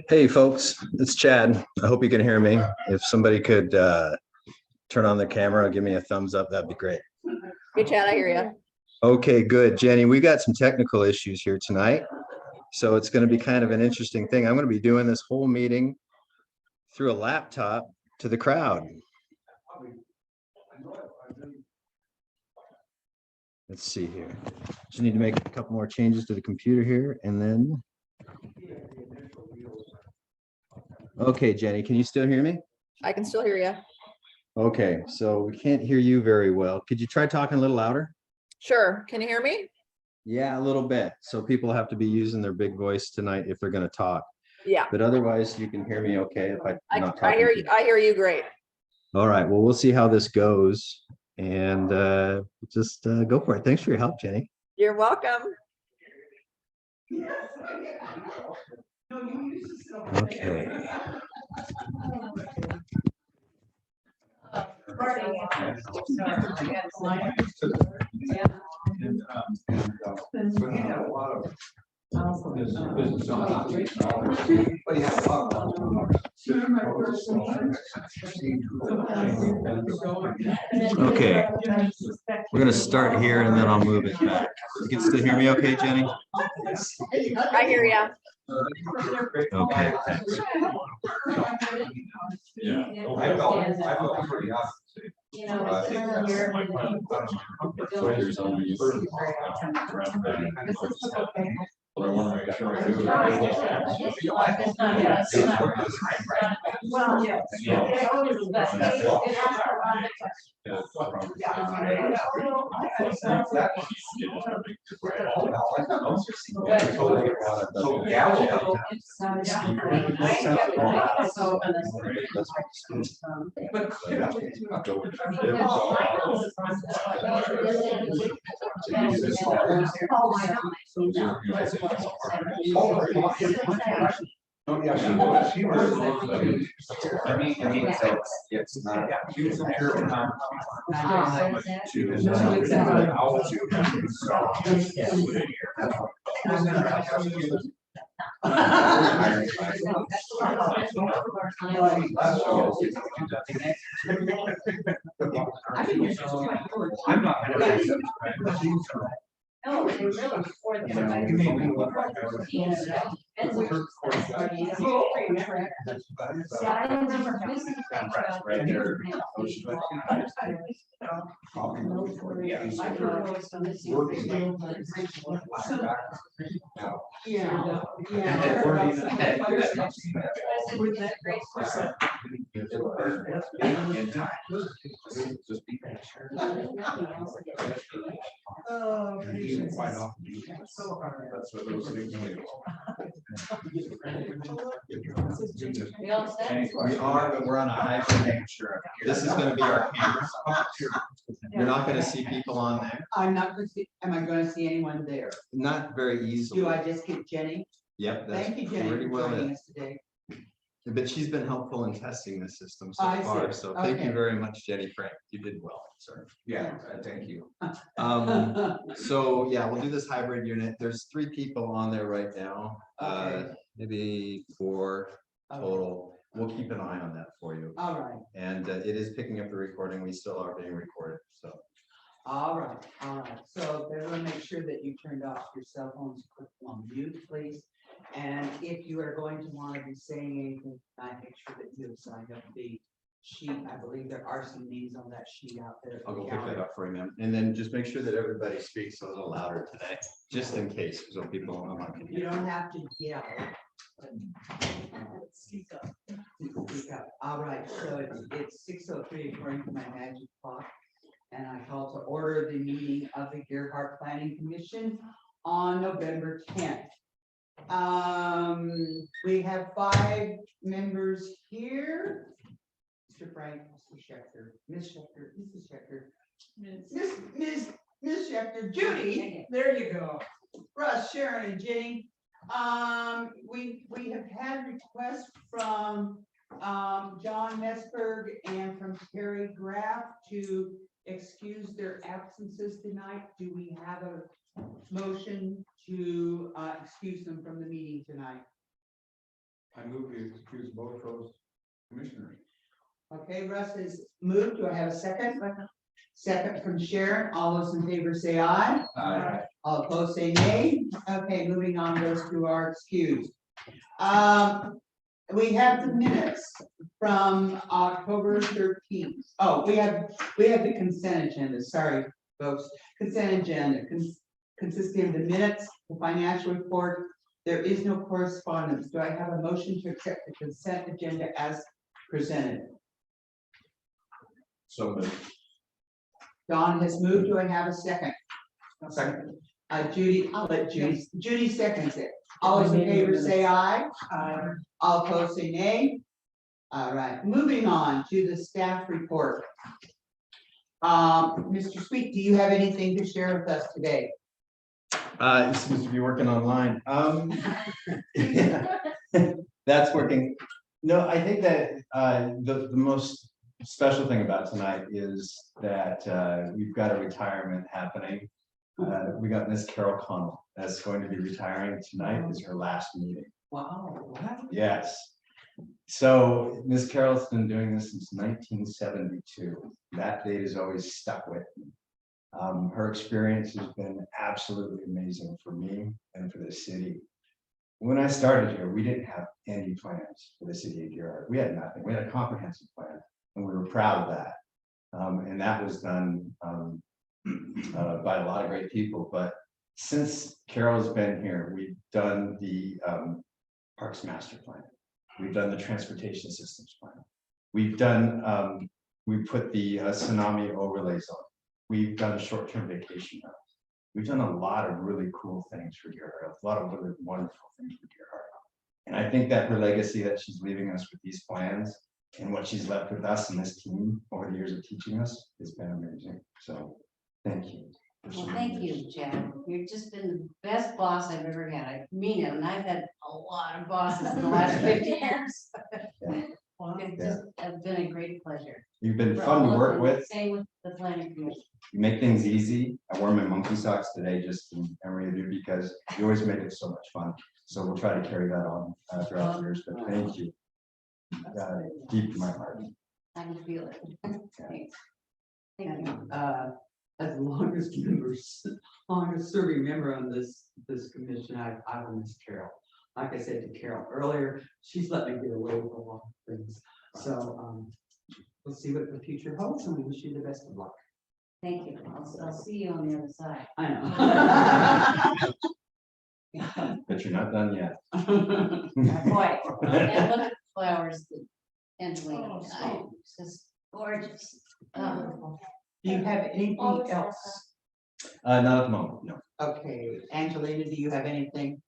Hey folks, it's Chad. I hope you can hear me. If somebody could turn on their camera and give me a thumbs up, that'd be great. Hey Chad, I hear you. Okay, good. Jenny, we got some technical issues here tonight. So it's going to be kind of an interesting thing. I'm going to be doing this whole meeting through a laptop to the crowd. Let's see here. Just need to make a couple more changes to the computer here and then. Okay, Jenny, can you still hear me? I can still hear you. Okay, so we can't hear you very well. Could you try talking a little louder? Sure. Can you hear me? Yeah, a little bit. So people have to be using their big voice tonight if they're going to talk. Yeah. But otherwise, you can hear me okay if I'm not talking. I hear you. I hear you great. All right. Well, we'll see how this goes and just go for it. Thanks for your help, Jenny. You're welcome. Okay. Okay, we're gonna start here and then I'll move it back. You can still hear me okay, Jenny? I hear you. Okay, thanks. No, they really for the We are, but we're on a hybrid. This is going to be our camera. You're not going to see people on there. I'm not going to see, am I going to see anyone there? Not very easily. Do I just get Jenny? Yep, that's Thank you, Jenny, pretty for well joining it. us today. But she's been helpful in testing the system so I see. far. So thank you Okay. very much, Jenny Frank. You did well, sir. Yeah, thank you. So yeah, we'll do this hybrid unit. There's 3 people on there right now. Okay. Maybe 4 total. We'll keep an eye on that for you. All right, And it is picking up the recording. We still are being recorded. So all right, all right. So everyone make sure that you turned off your cell phones, click on mute, please. And if you are going to want to be saying anything, make sure that you have signed up the sheet. I believe there are some names on that sheet out there. I'll go pick that up for you, ma'am. And then just make sure that everybody speaks a little louder today, just in case, so people are not gonna You hear. don't have to yell. Speak up. Speak up. All right, so it's 6:03 according to my magic clock. And I call to order the meeting of the Gerhart Planning Commission on November 10th. We have 5 members here. Mr. Frank, Mr. Schechter, Ms. Schechter, Mrs. Schechter, Ms. Schechter, Judy, there you go. Russ, Sharon, and Jenny. We have had requests from John Messberg and from Terry Graff to excuse their absences tonight. Do we have a motion to excuse them from the meeting tonight? I move to excuse both those commissioners. Okay, Russ has moved. Do I have a second? Second from Sharon. All those in favor say aye. Aye. All opposed say nay. Okay, moving on, goes to our excuse. We have the minutes from October 13th. Oh, we have the consent agenda. Sorry, folks. Consent agenda consisting of the minutes, the financial report. There is no correspondence. Do I have a motion to accept the consent agenda as presented? So moved. Don has moved. Do I have a second? Second. Judy, I'll let Judy seconds it. All those in favor say aye. All opposed say nay. All right, moving on to the staff report. Mr. Sweet, do you have anything to share with us today? It seems to be working online. Yeah, that's working. No, I think that the most special thing about tonight is that we've got a retirement happening. We got Miss Carol Connell that's going to be retiring tonight. Is her last meeting. Wow. What? Yes. So Miss Carol's been doing this since 1972. That date is always stuck with me. Her experience has been absolutely amazing for me and for the city. When I started here, we didn't have any plans for the city of Gerard. We had nothing. We had a comprehensive plan, and we were proud of that. And that was done by a lot of great people. But since Carol's been here, we've done the Parks Master Plan. We've done the Transportation Systems Plan. We've done, we put the tsunami overlays on. We've done short-term vacation rentals. We've done a lot of really cool things for Gerard, a lot of really wonderful things for Gerard. And I think that her legacy that she's leaving us with these plans and what she's left with us and this team over the years of teaching us has been amazing. So thank you. Well, thank you, Chad. You've just been the best boss I've ever had. I mean it, and I've had a lot of bosses in the last 50 years. Yeah. It's just been a great pleasure. You've been For fun all to of work them. with. Same with the planning commission. You make things easy. I wore my monkey socks today just in memory of you because you always make it so much fun. So we'll try to carry that on throughout the years, but thank you. Deep in my heart. I can feel it. Thanks. Thank you. As the longest members, longest serving member on this commission, I will miss Carol. Like I said to Carol earlier, she's let me get away with a lot of things. So we'll see what the future holds, and we wish you the best of luck. Thank you. I'll see you on the other side. I know. But you're not done yet. Not quite. And look at the flowers that Angelina Oh, designed. It's just gorgeous. Do you have anything else? Not at the moment, no. Okay, Angelina, do you have anything?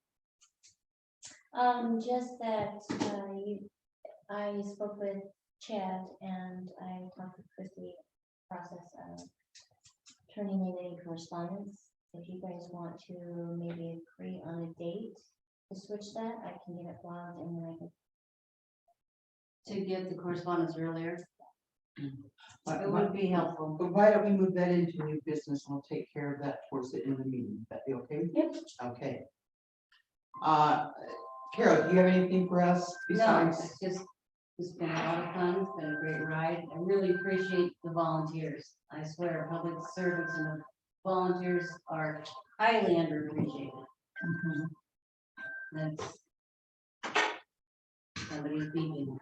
Just that, I spoke with Chad and I talked with Christy, process of turning in any correspondence. If you guys want to maybe agree on a date to switch that, I can get it filed and then I can. To get the correspondence earlier, it But would be helpful. why don't we move that into new business and we'll take care of that towards the end of the meeting? That be okay? Yep. Okay. Carol, do you have anything for us No, besides? it's been a lot of fun. It's been a great ride. I really appreciate the volunteers. I swear, public servants and the volunteers are highly underappreciated. That's somebody's beeping.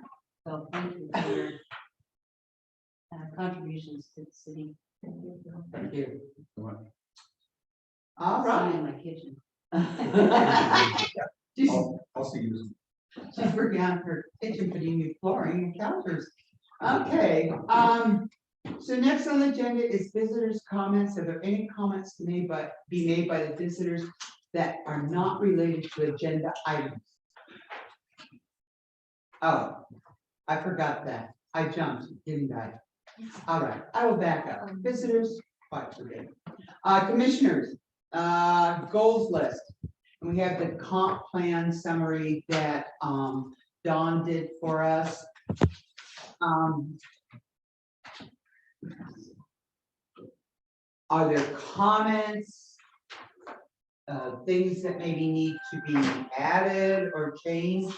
So thank you for your contributions to the city. Thank you. What? All See you right. in my kitchen. She's I'll see you. working on her kitchen, putting new flooring and counters. Okay, so next on the agenda is visitors' comments. Are there any comments be made by the visitors that are not related to agenda items? Oh, I forgot that. I jumped, didn't I? All right, I will back up. Visitors, quite forget. Commissioners, goals list. And we have the comp plan summary that Dawn did for us. Are there comments? Things that maybe need to be added or changed?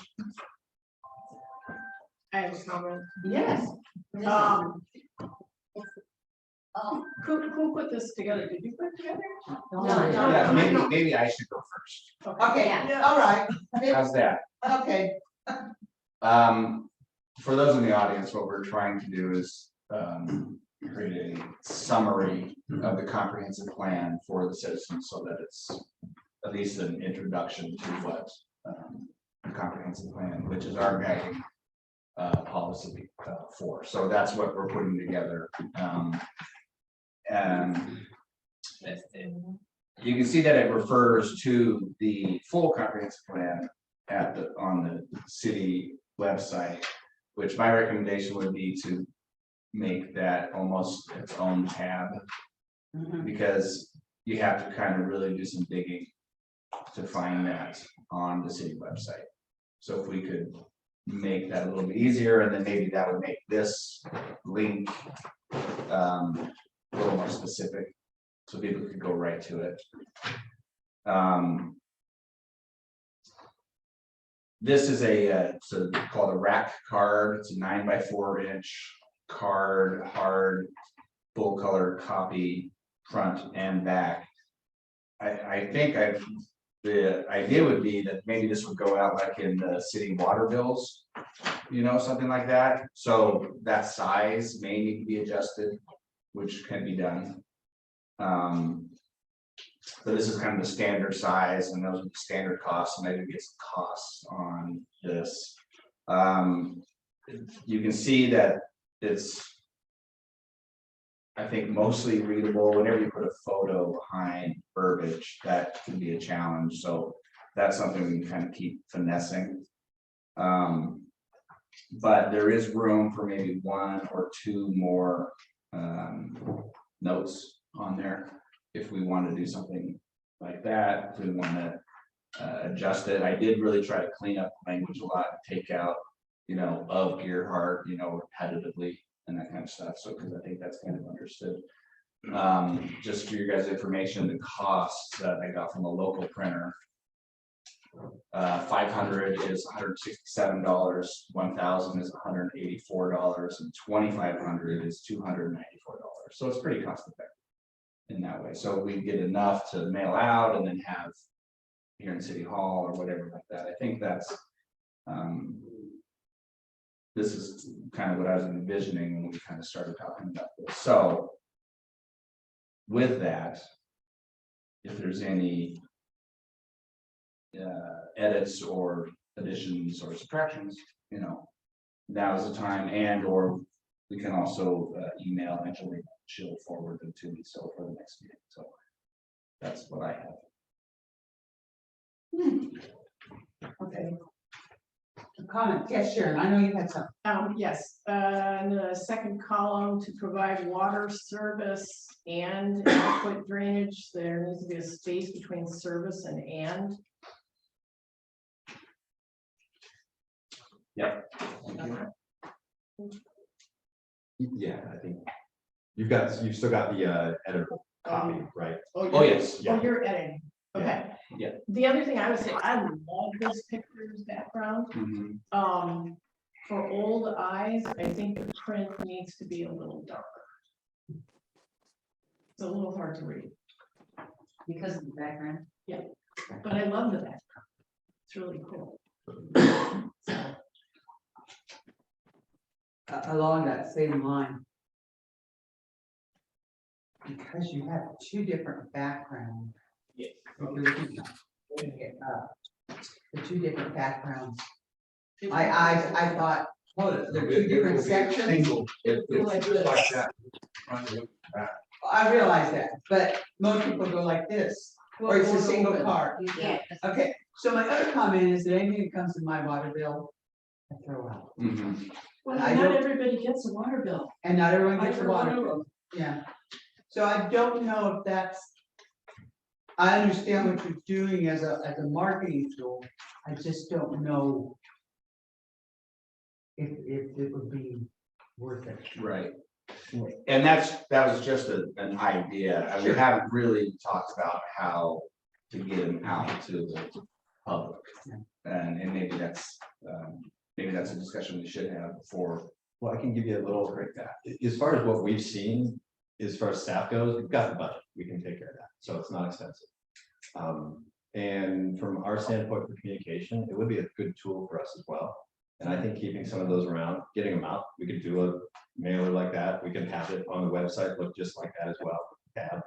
I have a comment. Yes. Who put this together? Did you put it together? Yeah, maybe I should go first. Okay, Yeah. all right, How's that? okay. For those in the audience, what we're trying to do is create a summary of the comprehensive plan for the citizens so that it's at least an introduction to what the comprehensive plan, which is our guiding policy for. So that's what we're putting together. And you can see that it refers to the full comprehensive plan on the city website, which my recommendation would be to make that almost its own tab, because you have to kind of really do some digging to find that on the city website. So if we could make that a little bit easier, and then maybe that would make this link a little more specific, so people could go right to it. This is a so called a rack card. It's a 9x4-inch card, hard, full color copy, front and back. I think the idea would be that maybe this would go out like in the city water bills, you know, something like that. So that size may need to be adjusted, which can be done. So this is kind of the standard size, and those are the standard costs, and I did get some costs on this. You can see that it's, I think, mostly readable. Whenever you put a photo behind verbiage, that can be a challenge. So that's something we can kind of keep finessing. But there is room for maybe 1 or 2 more notes on there if we want to do something like that. If we want to adjust it, I did really try to clean up language a lot, take out, you know, of Gearhart, you know, repetitively and that kind of stuff. So, because I think that's kind of understood. Just for your guys' information, the costs that I got from a local printer, 500 is $167, 1,000 is $184, and 2,500 is $294. So it's pretty cost effective in that way. So we get enough to mail out and then have here in City Hall or whatever like that. I think that's this is kind of what I was envisioning when we kind of started talking about this. So with that, if there's any edits or additions or subtractions, you know, now is the time. And or we can also email Angela. She'll forward them to me, so for the next meeting. So that's what I have. Okay. Comment, yes, Sharon, I know you had some. Yes, in the second column, to provide water service and adequate drainage, there needs to be a space between service and. Yep. Yeah, I think you've still got the editable copy, right? Oh, yes. Oh, you're editing. Okay. Yeah. The other thing I would say, I love this picture's background. For old eyes, I think the print needs to be a little darker. It's a little hard to read, Because of the background. but I love the background. It's really cool. Along that same line. Because you have 2 different backgrounds. Yes. If you're looking at, the 2 different backgrounds. I thought, hold it, they're 2 different sections. It's just like that. I realize that, but most people go like this, or it's a single card. Yeah. Okay, so my other comment is that anything that comes in my water bill, I throw out. Well, I not don't- everybody gets a water bill. And not everyone I gets a for one water of bill. them. Yeah. So I don't know if that's. I understand what you're doing as a marketing tool. I just don't know. If it would be worth it. Right. And that was just an idea. We haven't really talked about how to get them out to the public. And maybe that's a discussion we should have before. Well, I can give you a little breakdown. As far as what we've seen, as far as staff goes, we've got the budget, we can take care of that, so it's not expensive. And from our standpoint for communication, it would be a good tool for us as well. And I think keeping some of those around, getting them out, we could do a mailer like that, we can have it on the website, look just like that as well. Tab.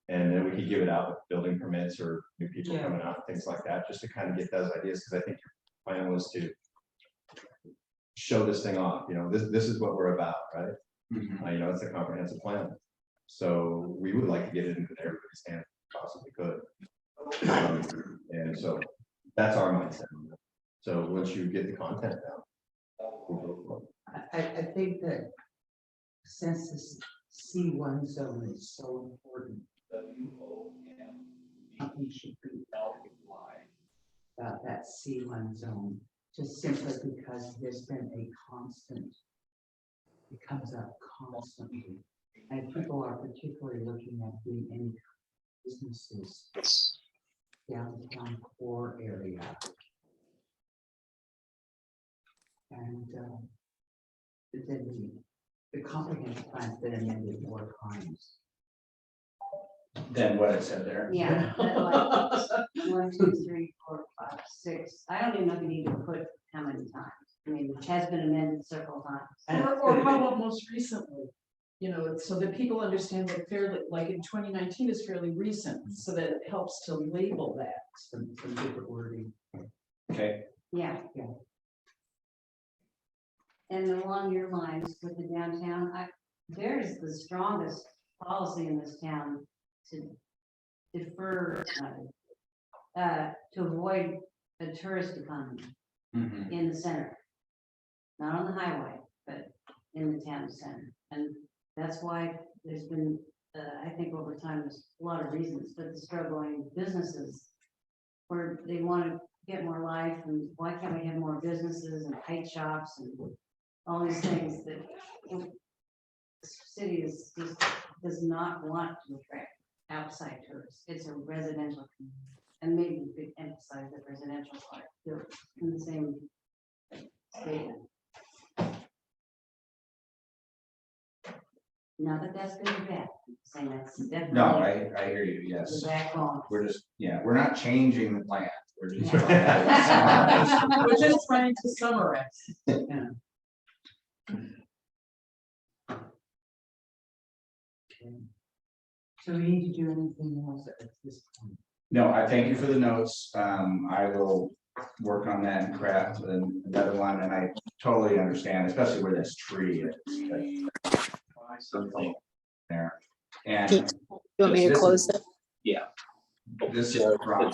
And then we could give it out with building permits or new people Yeah. coming out, things like that, just to kind of get those ideas, because I think your plan was to show this thing off, this is what we're about, right? It's a comprehensive plan. So we would like to get it into everybody's hand possibly could. And so that's our mindset. on that. So once you get the content down. we'll go for it. I think that since this C1 zone is so important, companies should be about that C1 zone, just simply because there's been a constant, it comes up constantly. And people are particularly looking at doing any businesses downtown core area. And then the comprehensive plan's been amended more times. Than what it said there. Yeah. That like 1, 2, 3, 4, 5, 6. I don't even know if you need to put how many times. I mean, it has been amended several times. Or how about most recently? So that people understand that fairly, like in 2019 is fairly recent, so that it helps to label that. Some different wording. Okay, Yeah. Yeah. And along your lines with the downtown, there's the strongest policy in this town to defer, to avoid a tourist economy in the center. Not on the highway, but in the town center. And that's why there's been, I think over time, there's a lot of reasons, but the struggling businesses where they want to get more life, and why can't we have more businesses and paint shops and all these things that the city is just does not want to attract outside tourists. It's a residential community. And maybe we could emphasize the residential part too, in the same statement. Not that that's good or bad, I'm saying that's definitely. no, I hear you, yes. The backbone. We're just, we're not changing the plan. We're just. We're just trying to summarize. So we need to do anything else at this point? No, I thank you for the notes. I will work on that and craft another one, and I totally understand, especially where this tree is. Something there. And You want me to this close is- it? Yeah. This is from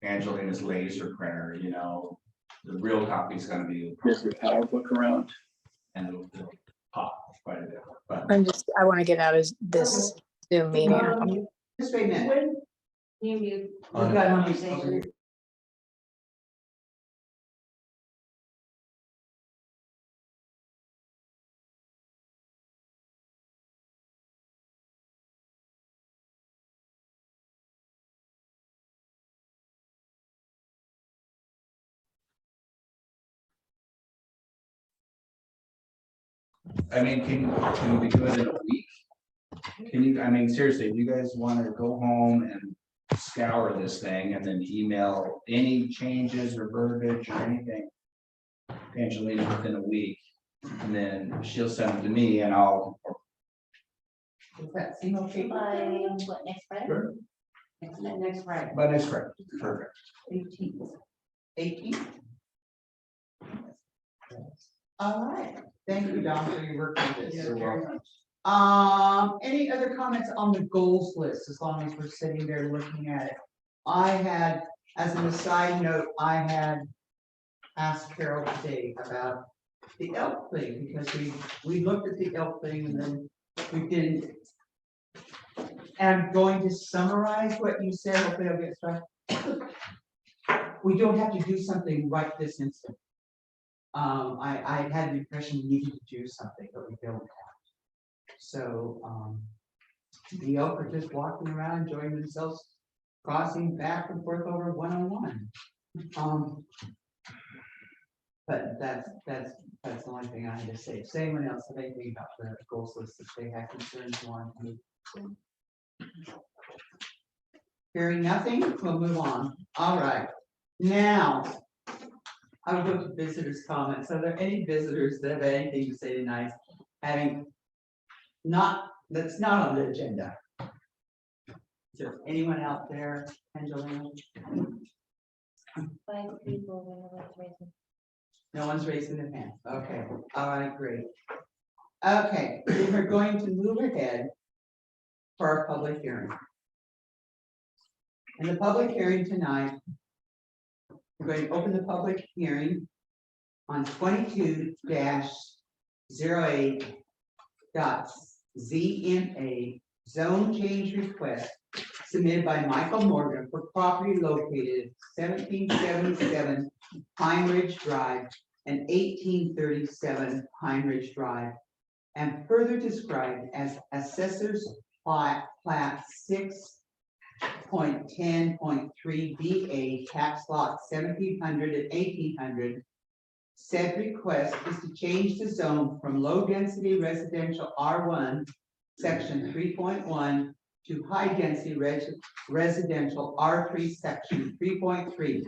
Angelina's laser printer, the real copy is gonna be. There's your PowerBook around. And it'll pop quite a bit, but I want to get out of this Zoom meeting. Just wait a minute. You mute. We've got on these- Conversation. I mean, can we do it in a week? Can you, seriously, do you guys want to go home and scour this thing and then email any changes or verbiage or anything? Angelina within a week, and then she'll send them to me and I'll. Does that seem okay? By what, next Friday? Next Friday. But it's correct, perfect. 18th. All right, thank you, Don, for your work on this. You're welcome. Any other comments on the goals list, as long as we're sitting there looking at it? I had, as an aside note, I had asked Carol today about the elk thing, because we looked at the elk thing and then we didn't. And I'm going to summarize what you said, hopefully I'll get started. We don't have to do something right this instant. I had the impression we needed to do something, but we don't have. So, the elk are just walking around enjoying themselves, crossing back and forth over 101. But that's the only thing I had to say. Does anyone else have anything about the goals list that they have concerns on? Hearing nothing, we'll move on. All right, now I'll go to visitors' comments. Are there any visitors that have anything to say tonight? Having that's not on the agenda. Is there anyone out there, Angelina? 5 people when the was raising. No one's raising their hand. Okay, all right, great. Okay, we're going to move ahead for our public hearing. In the public hearing tonight, we're going to open the public hearing on 22-08.ZMA zone change request submitted by Michael Morgan for property located 1777 Pine Ridge Drive and 1837 Pine Ridge Drive, and further described as Assessor's Plat 6.10.3 BA tax lot 1700 and 1800. Said request is to change the zone from low density residential R1 section 3.1 to high density residential R3 section 3.3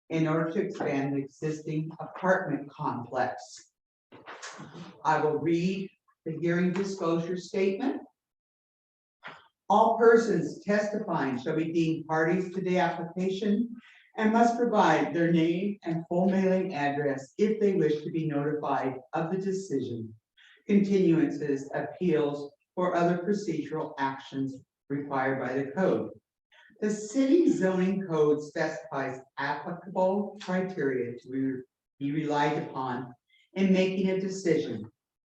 in order to expand the existing apartment complex. I will read the hearing disclosure statement. All persons testifying shall be deemed parties to the application and must provide their name and full mailing address if they wish to be notified of the decision, continuances, appeals, or other procedural actions required by the code. The city zoning code specifies applicable criteria to be relied upon in making a decision.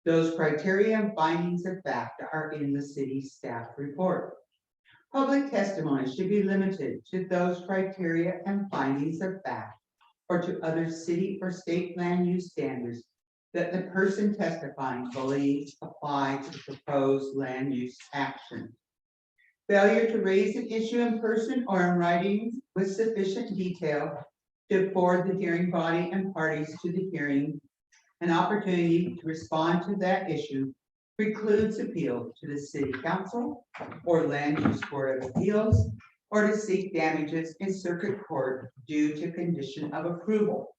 Those criteria and findings of fact are in the city staff report. Public testimony should be limited to those criteria and findings of fact or to other city or state land use standards that the person testifying believes apply to the proposed land use action. Failure to raise an issue in person or in writing with sufficient detail to afford the hearing body and parties to the hearing an opportunity to respond to that issue precludes appeal to the city council or land use board of appeals or to seek damages in circuit court due to condition of approval.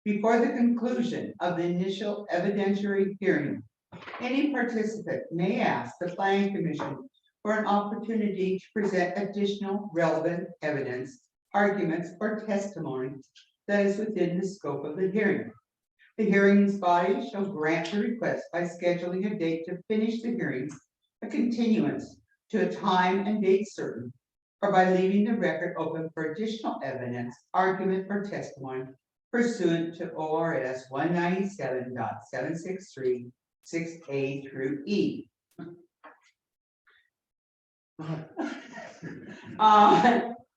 Before the conclusion of the initial evidentiary hearing, any participant may ask the planning commission for an opportunity to present additional relevant evidence, arguments, or testimony that is within the scope of the hearing. The hearings body shall grant the request by scheduling a date to finish the hearing, a continuance to a time and date certain, or by leaving the record open for additional evidence, argument, or testimony pursuant to ORS 197.763 6A through E.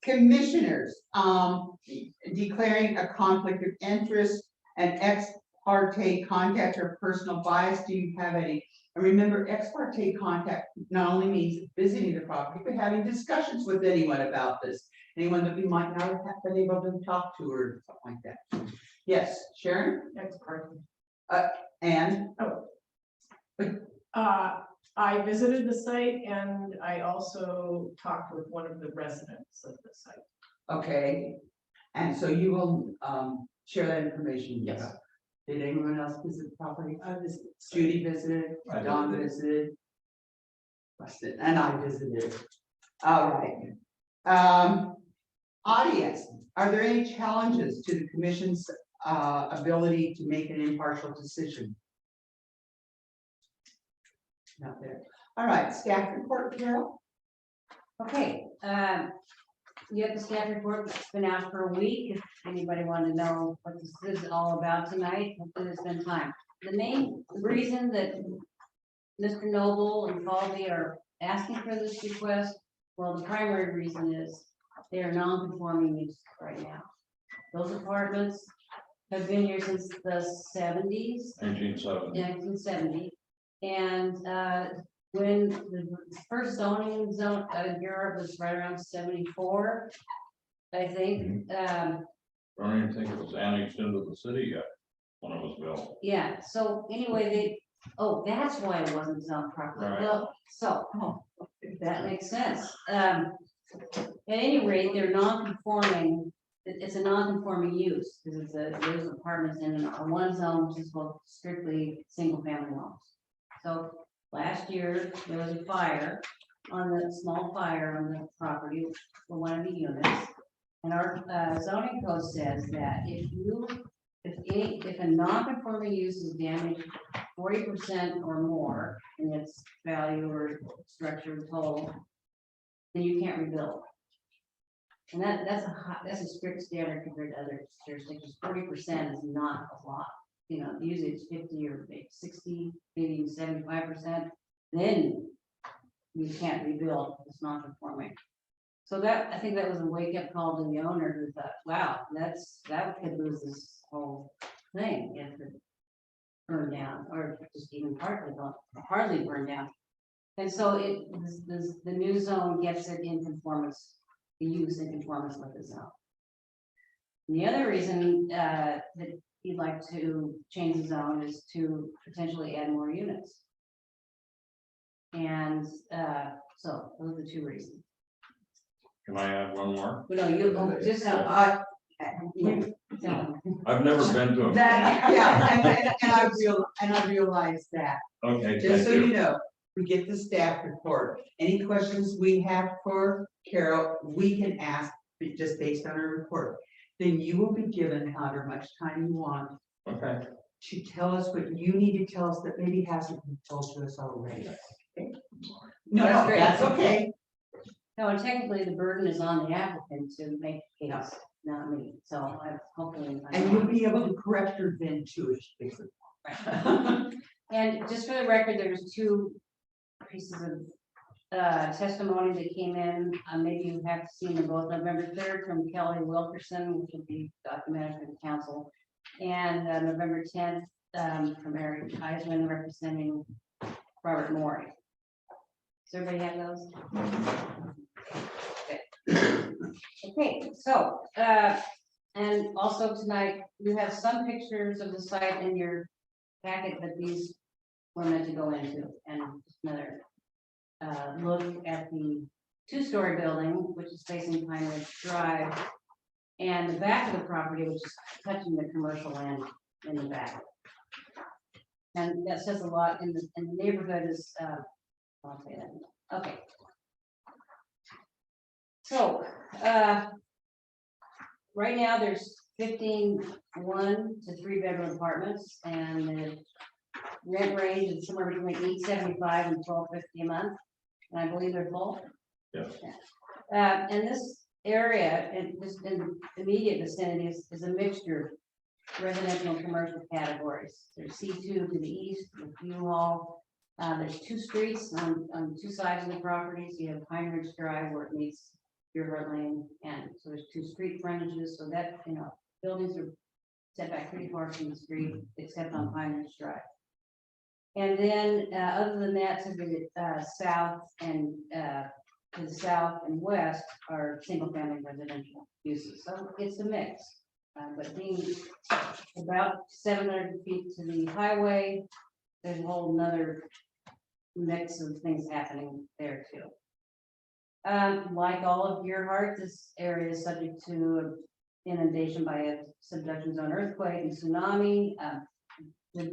Commissioners, declaring a conflict of interest and ex parte contact or personal bias. Do you have any? And remember, ex parte contact not only means visiting the property, but having discussions with anyone about this. Anyone that we might not have been able to talk to or something like that. Yes, Sharon? Ex parte. And I visited the site and I also talked with one of the residents of the site. okay, and so you will share that information. Yes. Did anyone else visit the property? I visited. Judy visited, Don visited. And I visited. All right. Audience, are there any challenges to the commission's ability to make an impartial decision? Not there. All right, staff report, Carol. Okay, you have the staff report that's been out for a week. If anybody wanted to know what this is all about tonight, hopefully there's been time. The main reason that Mr. Noble and Colby are asking for this request, well, the primary reason is they are non-conforming use right now. Those apartments have been here since the seventies, 1970. 1970. And when the first zoning zone, Europe was right around 74, I think. I don't even think it was annexed into the city yet when it was built. Yeah, so anyway, oh, that's why it wasn't zoned properly. Right. Well, so, that makes sense. At any rate, they're non-conforming, it's a non-conforming use, because there's apartments in a one zone, which is called strictly single-family homes. So last year, there was a fire on the small fire on the property for one of the units. And our zoning code says that if a non-conforming use is damaged 40% or more in its value or structure total, then you can't rebuild. And that's a strict standard compared to other jurisdictions. 40% is not a lot. You know, usually it's 50 or maybe 60, maybe 75%. Then you can't rebuild. It's not conforming. So I think that was a wake up call to the owner who thought, wow, that could lose this whole thing if it burned down, or just even hardly burned down. And so the new zone gets it in conformance, the use in conformance with the zone. And the other reason that he'd like to change the zone is to potentially add more units. And so those are the two reasons. Can I add one more? Well, no, you just Uh, yeah. So, I've never been to a. That, yeah, and I realize that. Okay, Just thank so you. you know, we get the staff report. Any questions we have for Carol, we can ask just based on her report. Then you will be given however much time you want Okay, to tell us what you need to tell us that maybe hasn't been told to us already. Okay? No, That's no, great. that's okay. no, and technically the burden is on the applicant to make the case, not me. So I hopefully. And you'll be able to correct her then too if she fixes it. And just for the record, there's two pieces of testimony that came in. Maybe you have seen them both. November 3rd from Kelly Wilkerson, which will be documented for the council, and November 10th from Eric Heisman representing Robert Morey. Does everybody have those? Okay, so and also tonight you have some pictures of the site in your packet that these were meant to go into, and another look at the two-story building, which is facing Pine Ridge Drive, and the back of the property, which is touching the commercial land in the back. And that says a lot in the neighborhood is, I'll say that, okay. So, right now there's 15 1 to 3 bedroom apartments, and the rent range is somewhere between $875 and $1250 a month, and I believe they're full. yes. And this area, in the immediate vicinity is a mixture of residential and commercial categories. There's C2 to the east, with U-Haul. There's 2 streets on 2 sides of the properties. You have Pine Ridge Drive where it meets Deerheart Lane, and so there's 2 street frontages, so that, you know, buildings are set back pretty far from the street, except on Pine Ridge Drive. And then, other than that, to the south and to the south and west are single-family residential uses. So it's a mix, but being about 700 feet to the highway, there's a whole nother mix of things happening there too. Like all of Deerheart, this area is subject to inundation by a subduction zone earthquake and tsunami.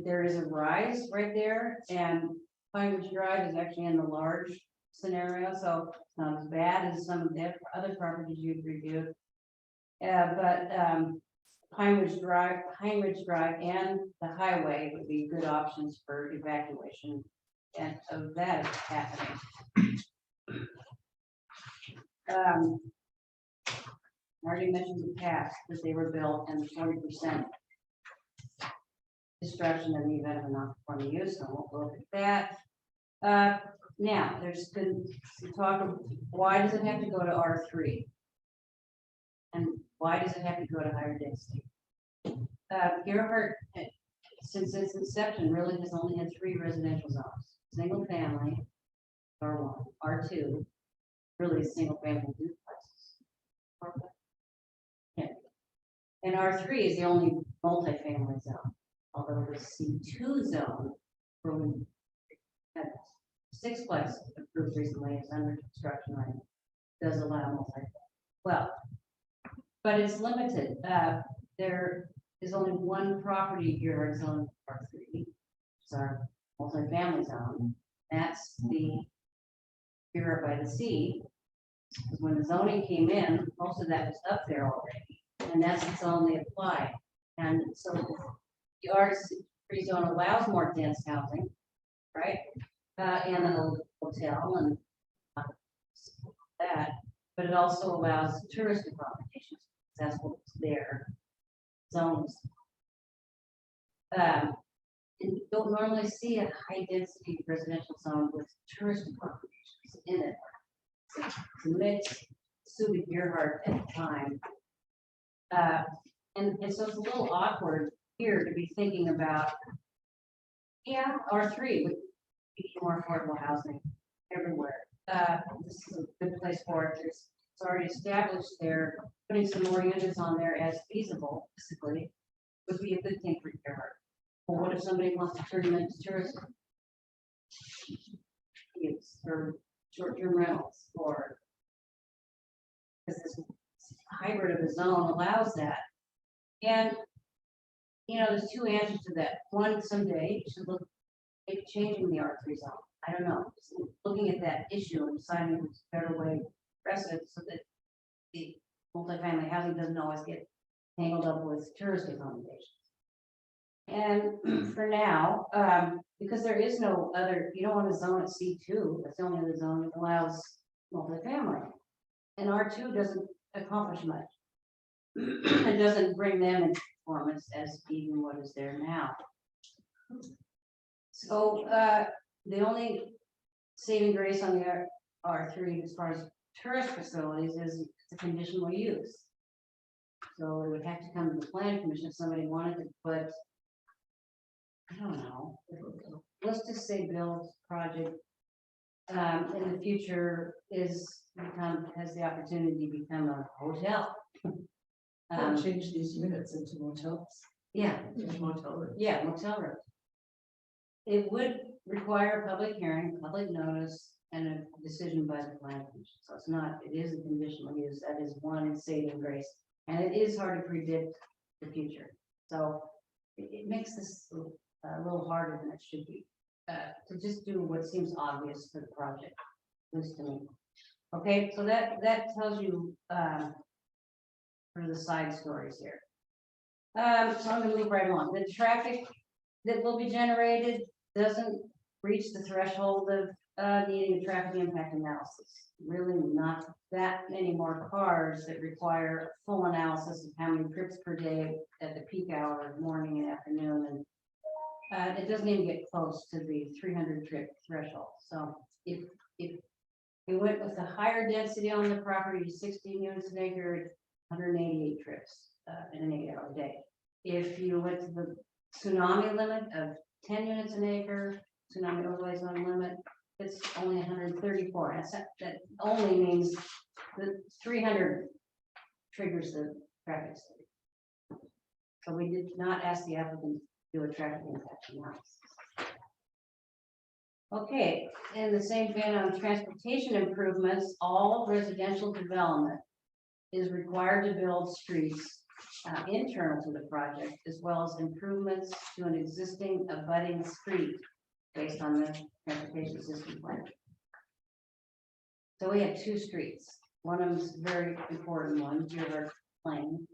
There is a rise right there, and Pine Ridge Drive is actually in the large scenario, so it's not as bad as some of the other properties you've reviewed. But Pine Ridge Drive and the highway would be good options for evacuation, and of that is happening. I already mentioned the past that they were built and 40% destruction in the event of a non-conforming use, and we'll look at that. Now, there's been some talk of why does it have to go to R3? And why does it have to go to higher density? Gerhart, since its inception, really has only had 3 residential zones, single family, R1, R2, really single family duplexes. Yeah. And R3 is the only multifamily zone, although the C2 zone, where we had 6plex approved recently, is under construction right now, does allow multifamily. Well, but it's limited. There is only one property here in zone R3, it's our multifamily zone. That's the here by the sea. When the zoning came in, most of that was up there already, and that's the zone they applied. And so the R3 zone allows more dense housing, right? And a hotel and that, but it also allows tourist accommodations. That's what's there. Zones. You don't normally see a high density residential zone with tourist accommodations in it. It's a mix. Subi Gerhart at the time. And so it's a little awkward here to be thinking about, yeah, R3 would be more affordable housing everywhere. This is a good place for it. It's already established there. Putting some more units on there as feasible, physically, would be a good thing for Gerhart. Or what if somebody wants to turn them into tourism use or short-term rentals, or because this hybrid of a zone allows that. And there's 2 answers to that. One, someday you should look at changing the R3 zone. I don't know, just looking at that issue and deciding if it's a better way to address it so that the multifamily housing doesn't always get tangled up with tourist accommodations. And for now, because there is no other, you don't want to zone at C2, that's the only other zone that allows multifamily. And R2 doesn't accomplish much. It doesn't bring them into performance as even what is there now. So the only saving grace on the R3 as far as tourist facilities is the conditional use. So it would have to come to the planning commission if somebody wanted to put, I don't know, let's just say Bill's project in the future has the opportunity to become a hotel. Change these units into motels. Yeah, Motel rooms. yeah, motel rooms. It would require a public hearing, public notice, and a decision by the planning commission. So it's not, it is a conditional use. That is one saving grace. And it is hard to predict the future. So it makes this a little harder than it should be. To just do what seems obvious for the project, at least to me. Okay, so that tells you for the side stories here. So I'm gonna move right along. The traffic that will be generated doesn't reach the threshold of needing a traffic impact analysis. Really not that many more cars that require a full analysis of how many trips per day at the peak hour, morning and afternoon. And it doesn't even get close to the 300 trip threshold. So if we went with a higher density on the property, 16 units an acre, 188 trips in an 8-hour day. If you went to the tsunami limit of 10 units an acre, tsunami overlay zone limit, it's only 134. That only means the 300 triggers the traffic study. So we did not ask the applicant to do a traffic impact analysis. Okay, in the same vein on transportation improvements, all residential development is required to build streets internal to the project, as well as improvements to an existing abutting street based on the transportation system plan. So we have 2 streets. One of them is a very important one, Gerhart Lane,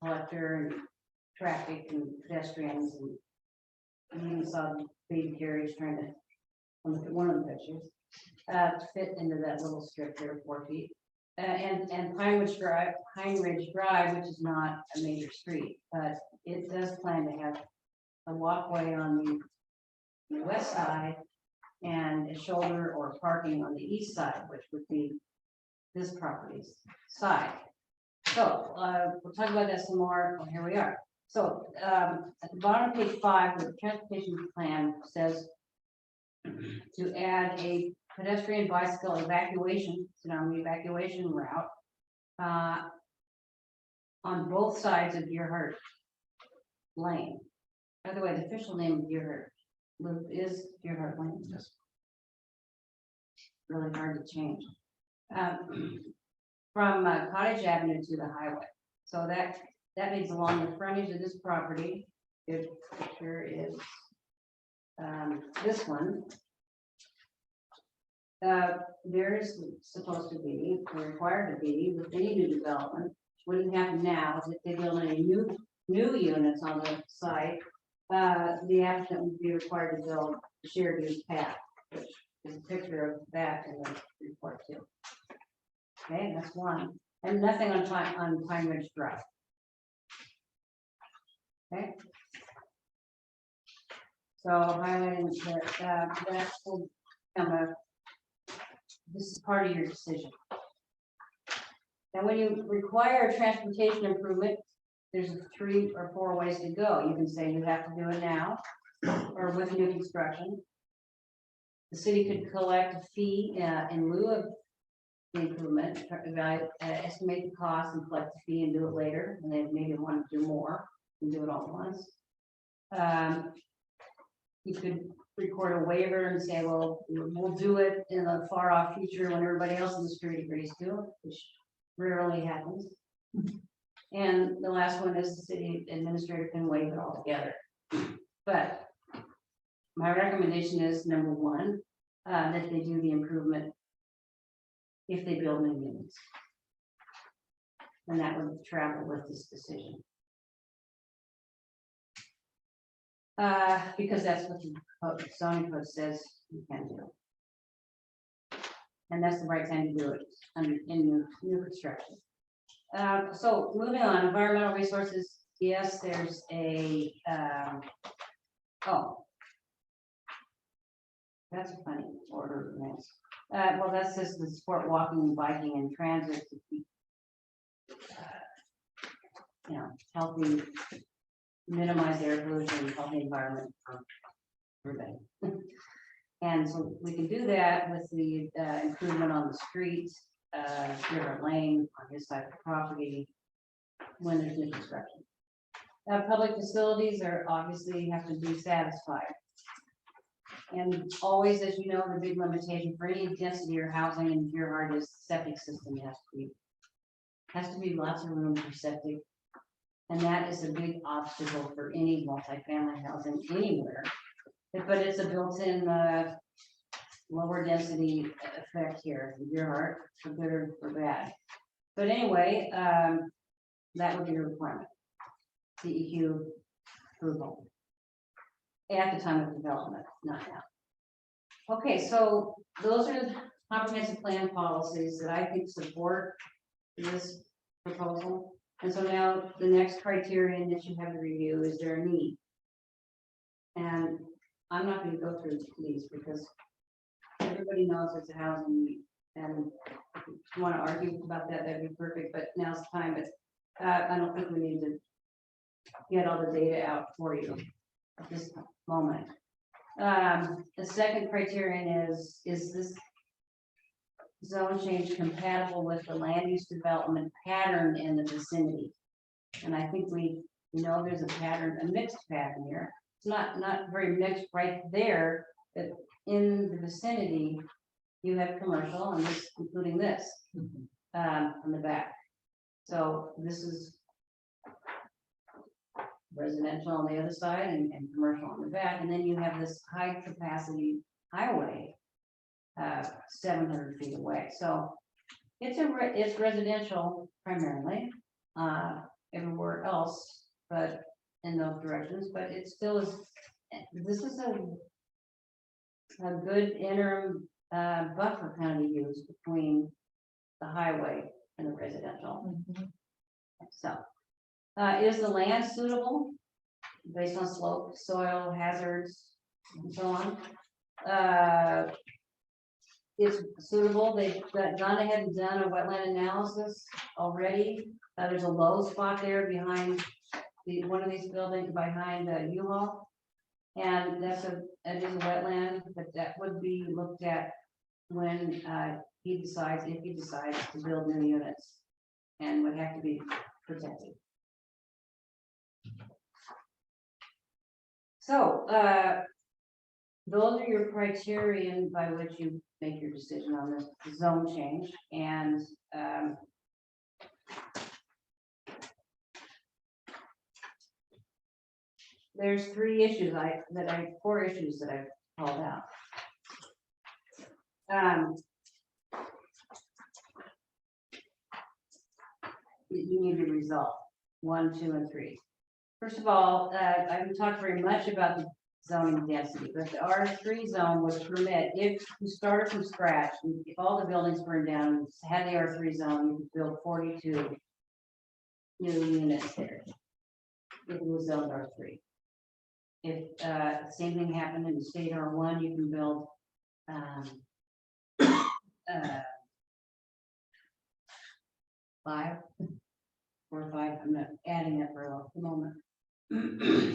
collector and traffic and pedestrians, and you even saw the baby carriage trying to, on one of the pictures, to fit into that little strip there, 4 feet. And Pine Ridge Drive, which is not a major street, but it does plan to have a walkway on the west side and a shoulder or parking on the east side, which would be this property's side. So we'll talk about that some more. Well, here we are. So, at the bottom of page 5, the transportation plan says to add a pedestrian bicycle evacuation, evacuation route, on both sides of Deerheart Lane. By the way, the official name of Deerheart Loop is Deerheart Lane. Yes. Really hard to change. From Cottage Avenue to the highway. So that means along the frontage of this property, if picture is this one. There's supposed to be, or required to be, with any new development, wouldn't happen now, is if they build any new units on the site, the applicant would be required to build a shared use path, which is a picture of that in the report too. Okay, that's one, and nothing on Pine Ridge Drive. Okay. So highlighting that will come up. This is part of your decision. And when you require transportation improvement, there's 3 or 4 ways to go. You can say you have to do it now, or with new construction. The city could collect a fee in lieu of the improvement, estimate the cost and collect the fee and do it later, and they maybe want to do more and do it all at once. You could record a waiver and say, well, we'll do it in a far off future when everybody else in the street agrees to it, which rarely happens. And the last one is the city administrator can waive it altogether. But my recommendation is number 1, that they do the improvement if they build new units. And that would travel with this decision. Because that's what the zoning code says you can do. And that's the right time to do it in new construction. So moving on, environmental resources. Yes, there's a, that's a funny order of events. Well, that's just the support walking, biking, and transit to keep, healthy, minimize air pollution, healthy environment for everybody. And so we can do that with the improvement on the streets, Deerheart Lane on his side of the property when there's new construction. Public facilities are obviously have to be satisfied. And always, as you know, the big limitation for any density or housing in Deerheart is septic system has to be lots of room for septic. And that is a big obstacle for any multifamily housing anywhere. But it's a built-in lower density effect here in Deerheart, for good or for bad. But anyway, that would be a requirement. DEQ approval at the time of development, not now. Okay, so those are the comprehensive plan policies that I think support this proposal. And so now the next criterion that you have to review is there a need? And I'm not going to go through these because everybody knows it's a housing need. And if you want to argue about that, that'd be perfect, but now's the time. But I don't think we need to get all the data out for you at this moment. The second criterion is this zone change compatible with the land use development pattern in the vicinity? And I think we know there's a pattern, a mixed pattern here. It's not very mixed right there, but in the vicinity, you have commercial, and this, including this, on the back. So this is residential on the other side and commercial on the back, and then you have this high capacity highway 700 feet away. So it's residential primarily everywhere else, but in those directions, but it still is. This is a good interim buffer kind of use between the highway and the residential. So is the land suitable based on slope, soil hazards, and so on? It's suitable. They've gone ahead and done a wetland analysis already. There's a low spot there behind one of these buildings behind the U-Haul. And that is a wetland, but that would be looked at when, if he decides to build new units. And would have to be protected. So, those are your criterion by which you make your decision on this zone change, and, there's four issues that I've called out. You need to resolve 1, 2, and 3. First of all, I haven't talked very much about the zoning density, but the R3 zone would permit, if you started from scratch, if all the buildings burned down, and had the R3 zone, you could build 42 new units there. If it was zoned R3. If the same thing happened in the state R1, you can build 5, 4 or 5. I'm not adding it for the moment.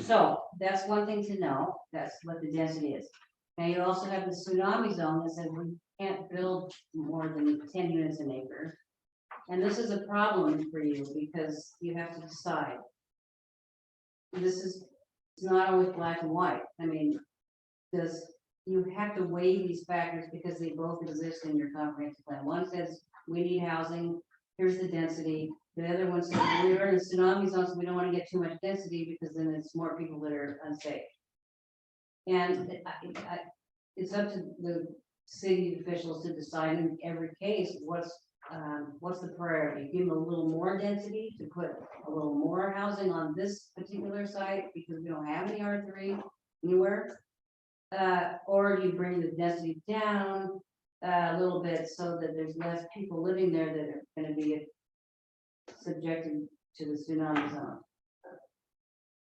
So that's one thing to know. That's what the density is. Now you also have the tsunami zone that says we can't build more than 10 units an acre. And this is a problem for you because you have to decide. It's not always black and white. I mean, you have to weigh these factors because they both exist in your comprehensive plan. One says we need housing, here's the density. The other one says we're in a tsunami zone, so we don't want to get too much density because then it's more people that are unsafe. And it's up to the city officials to decide in every case what's the priority. Give them a little more density to put a little more housing on this particular site because we don't have any R3 anywhere. Or you bring the density down a little bit so that there's less people living there that are going to be subjected to the tsunami zone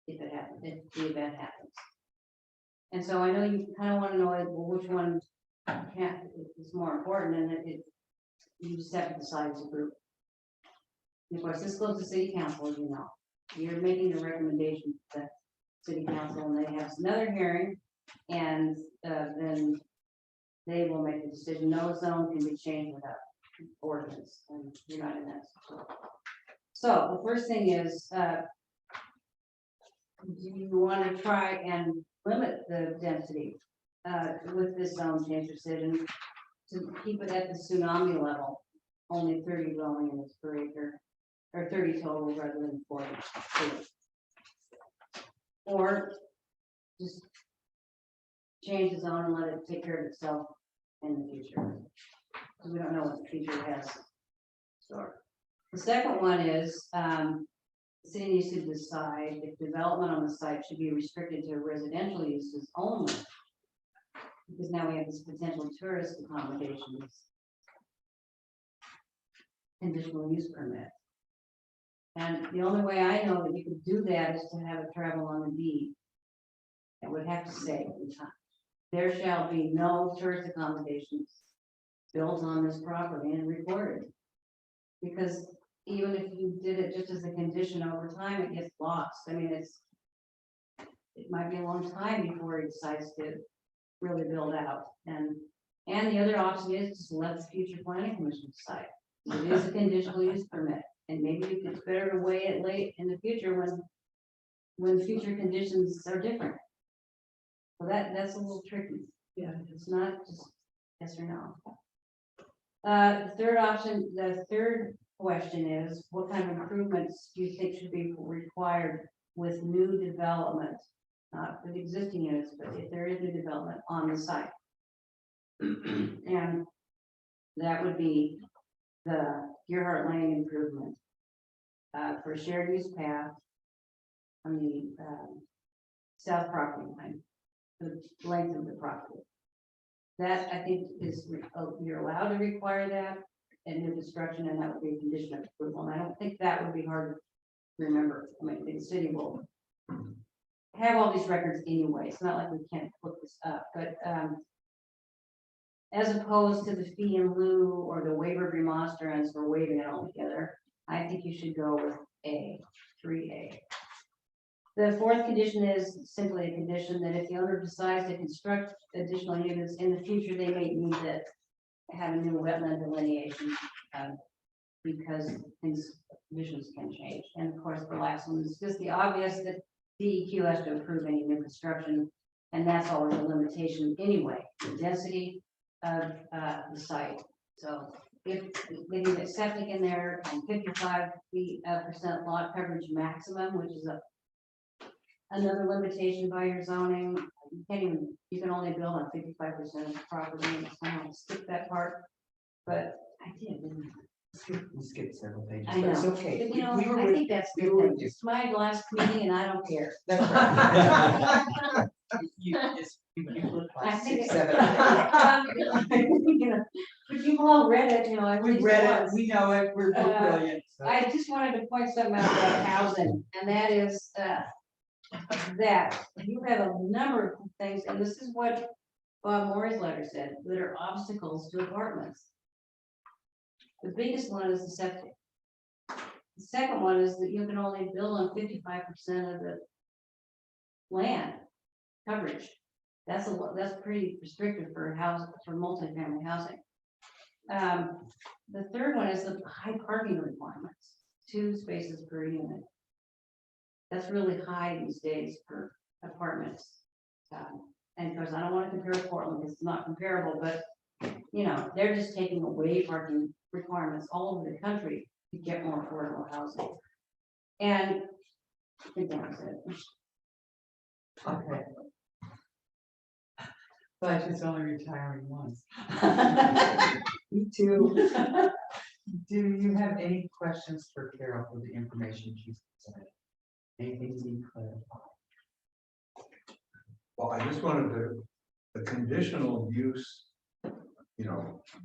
if it happens, if the event happens. And so I know you kind of want to know which one is more important, and you just have to decide as a group. Of course, this goes to city council, you know. You're making a recommendation to the city council, and they have another hearing, and then they will make a decision. No zone can be changed without ordinance, and you're not in that. So the first thing is, do you want to try and limit the density with this zone change decision to keep it at the tsunami level, only 30 dwelling units per acre, or 30 total rather than 40? Or just change the zone and let it take care of itself in the future, because we don't know what the future has. Sure. The second one is the city needs to decide if development on the site should be restricted to residential uses only, because now we have this potential tourist accommodations conditional use permit. And the only way I know that you could do that is to have it travel on the deed. It would have to say every time, there shall be no tourist accommodations built on this property and recorded. Because even if you did it just as a condition over time, it gets lost. I mean, it might be a long time before he decides to really build out. And the other option is just let the future planning commission decide. It is a conditional use permit, and maybe it's better to weigh it late in the future when future conditions are different. So that's a little tricky. Yeah, it's not just yes or no. The third question is, what kind of improvements do you think should be required with new development, not with existing units, but if there is new development on the site? And that would be the Gearhart Lane improvement for a shared use path on the south property line, the length of the property. That I think is, you're allowed to require that in new construction, and that would be a condition of approval. And I don't think that would be hard to remember. I mean, the city will have all these records anyway. It's not like we can't look this up, but as opposed to the fee in lieu or the waiver of remonstrance or waiving it altogether, I think you should go with 3A. The fourth condition is simply a condition that if the owner decides to construct additional units in the future, they may need to have a new wetland delineation. Because things, conditions can change. And of course, the last one is just the obvious that DEQ has to approve any new construction. And that's always a limitation anyway, the density of the site. So if they need a septic in there and 55% lot coverage maximum, which is another limitation by your zoning, you can't even, you can only build on 55% of the property, and somehow skip that part. But I did, didn't I? We skipped several pages, I but it's know. okay. But, you know, We were I with- think that's we good. were thing. with you. It's my last meeting and I don't care. That's right. You look I like think 6, it- 7. You know, but you've all read it, you know. at We least read it, once. we know it, we're brilliant. so. I just wanted to point something out about housing, and that is, that you have a number of things, and this is what Bob Moore's letter said, that are obstacles to apartments. The biggest one is the septic. The second one is that you can only build on 55% of the land coverage. That's pretty restrictive for multifamily housing. The third one is the high parking requirements, 2 spaces per unit. That's really high these days for apartments. And of course, I don't want to compare Portland, because it's not comparable, but you know, they're just taking away parking requirements all over the country to get more affordable housing. And I think that's it. Okay. But it's only retiring once. Me too. Do you have any questions for Carol for the information she's presented? Anything to be clarified? Well, I just wanted the conditional use,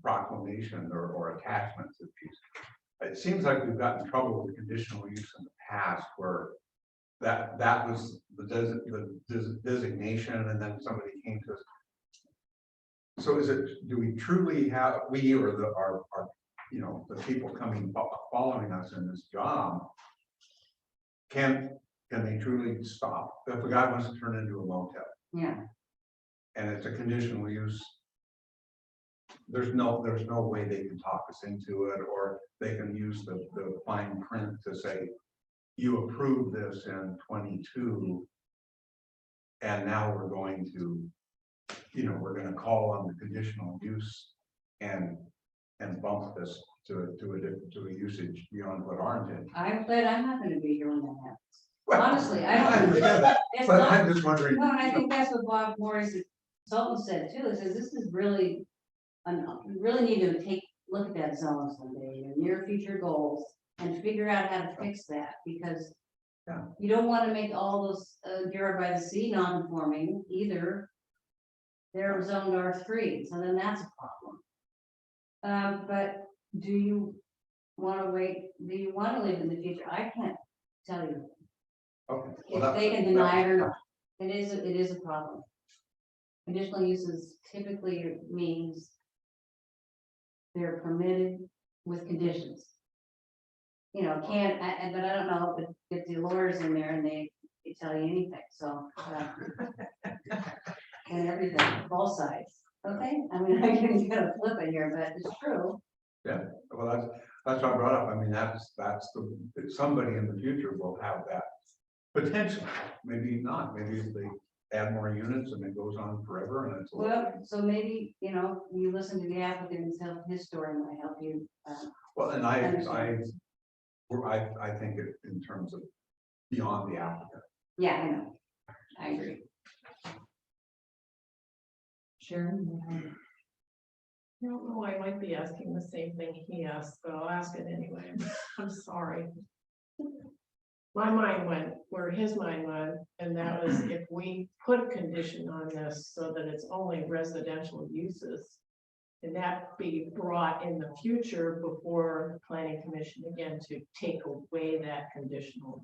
proclamation or attachment to these. It seems like we've gotten in trouble with conditional use in the past where that was the designation, and then somebody came to us. So do we truly have, we or our the people following us in this job, can they truly stop? If a guy wants to turn into a motel Yeah, and it's a conditional use, there's no way they can talk us into it, or they can use the fine print to say, you approved this in 22, and now we're going to, we're going to call on the conditional use and bump this to a usage beyond what our intent. I'm glad I'm not gonna be here when that happens. Well, Honestly, I I don't. understand that, It's but not, I'm just wondering. no, and I think that's what Bob Morris, consultant, said too. It says this is really, you really need to look at that zone someday, your near future goals, and figure out how to fix that, because Yeah. you don't want to make all those Garrett by the Sea non-conforming either. They're zoned R3, so then that's a problem. But do you want to wait? Do you want to live in the future? I can't tell you Okay. if they can deny it or not. It is a problem. Conditional uses typically means they're permitted with conditions. But I don't know if the lawyers in there and they tell you anything, so. And everything, both sides, okay? I mean, I can get a flip in here, but it's true. Yeah, well, that's what I brought up. I mean, that's somebody in the future will have that potential. Maybe not. Maybe if they add more units and it goes on forever and it's. Well, so maybe, you listen to the applicant and tell his story might help you. Well, and Understand. I think it in terms of beyond the applicant. Yeah, I know. I agree. Sharon? I don't know, I might be asking the same thing he asked, but I'll ask it anyway. I'm sorry. My mind went where his mind went, and that was if we put a condition on this so that it's only residential uses, and that be brought in the future before the planning commission again to take away that conditional.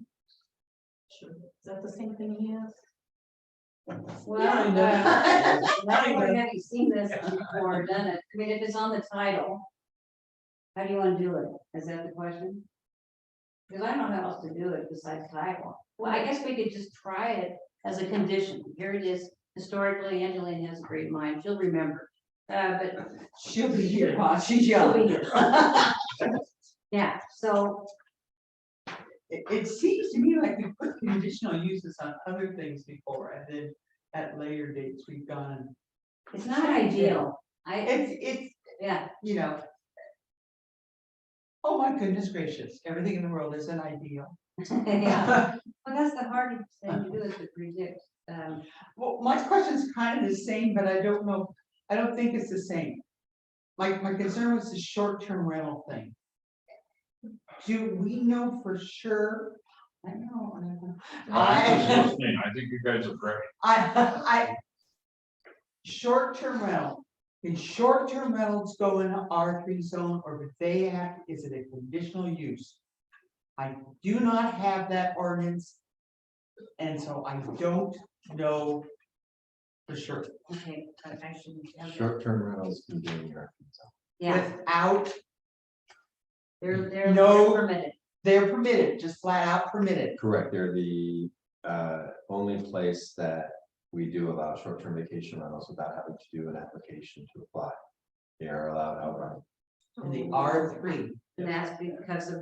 Sure. Is that the same thing he asked? Well, Kind of. having seen this before, done it, I mean, if it's on the title, how do you want to do it? Is that the question? Because I don't know how else to do it besides sidewalk. Well, I guess we could just try it as a condition. Here it is. Historically, Angeline has a great mind. She'll remember. But She'll be here, huh? She's she'll be young. here. Yeah, so, It seems to me like we put conditional uses on other things before, and then at later dates, we've gone. it's not ideal. It's, Yeah, you know. Oh, my goodness gracious, everything in the world isn't ideal. yeah. Well, that's the hardest thing to do is to predict. Well, my question's kind of the same, but I don't know, I don't think it's the same. My concern was the short-term rental thing. Do we know for sure? I know. I was listening, I think you guys are great. Short-term rental, can short-term rentals go in an R3 zone, or do they have, is it a conditional use? I do not have that ordinance, and so I don't know for sure. Okay, I shouldn't have that. Short-term rentals can be in your. Yeah, Without, they're No. permitted. they're permitted, just flat out permitted. Correct, they're the only place that we do allow short-term vacation rentals without having to do an application to apply. They are allowed outright. In the R3, And that's because of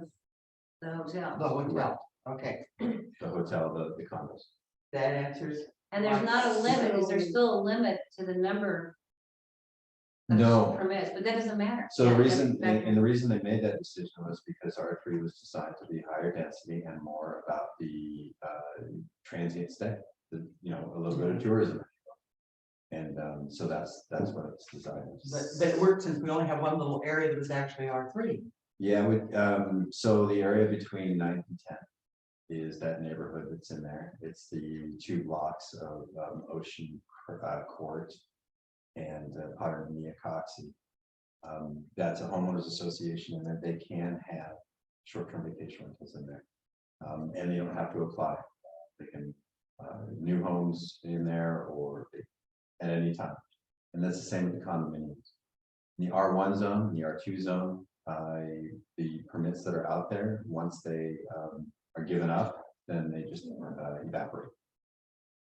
the the hotel. hotel, okay, The hotel, the condos. that answers. And there's not a limit. Is there still a limit to the number of No. permits? But that doesn't matter. So the Yeah, reason, that- and the reason they made that decision was because R3 was designed to be higher density and more about the transient stay, a little bit of tourism. And so that's what it's designed. But it worked since we only have one little area that was actually R3. Yeah, so the area between 9th and 10th is that neighborhood that's in there. It's the 2 blocks of Ocean Court and Potter and Coxey. That's a homeowners association, and that they can have short-term vacation rentals in there. And they don't have to apply. They can, new homes in there or at any time. And that's the same with the condominiums. In the R1 zone, the R2 zone, the permits that are out there, once they are given up, then they just evaporate.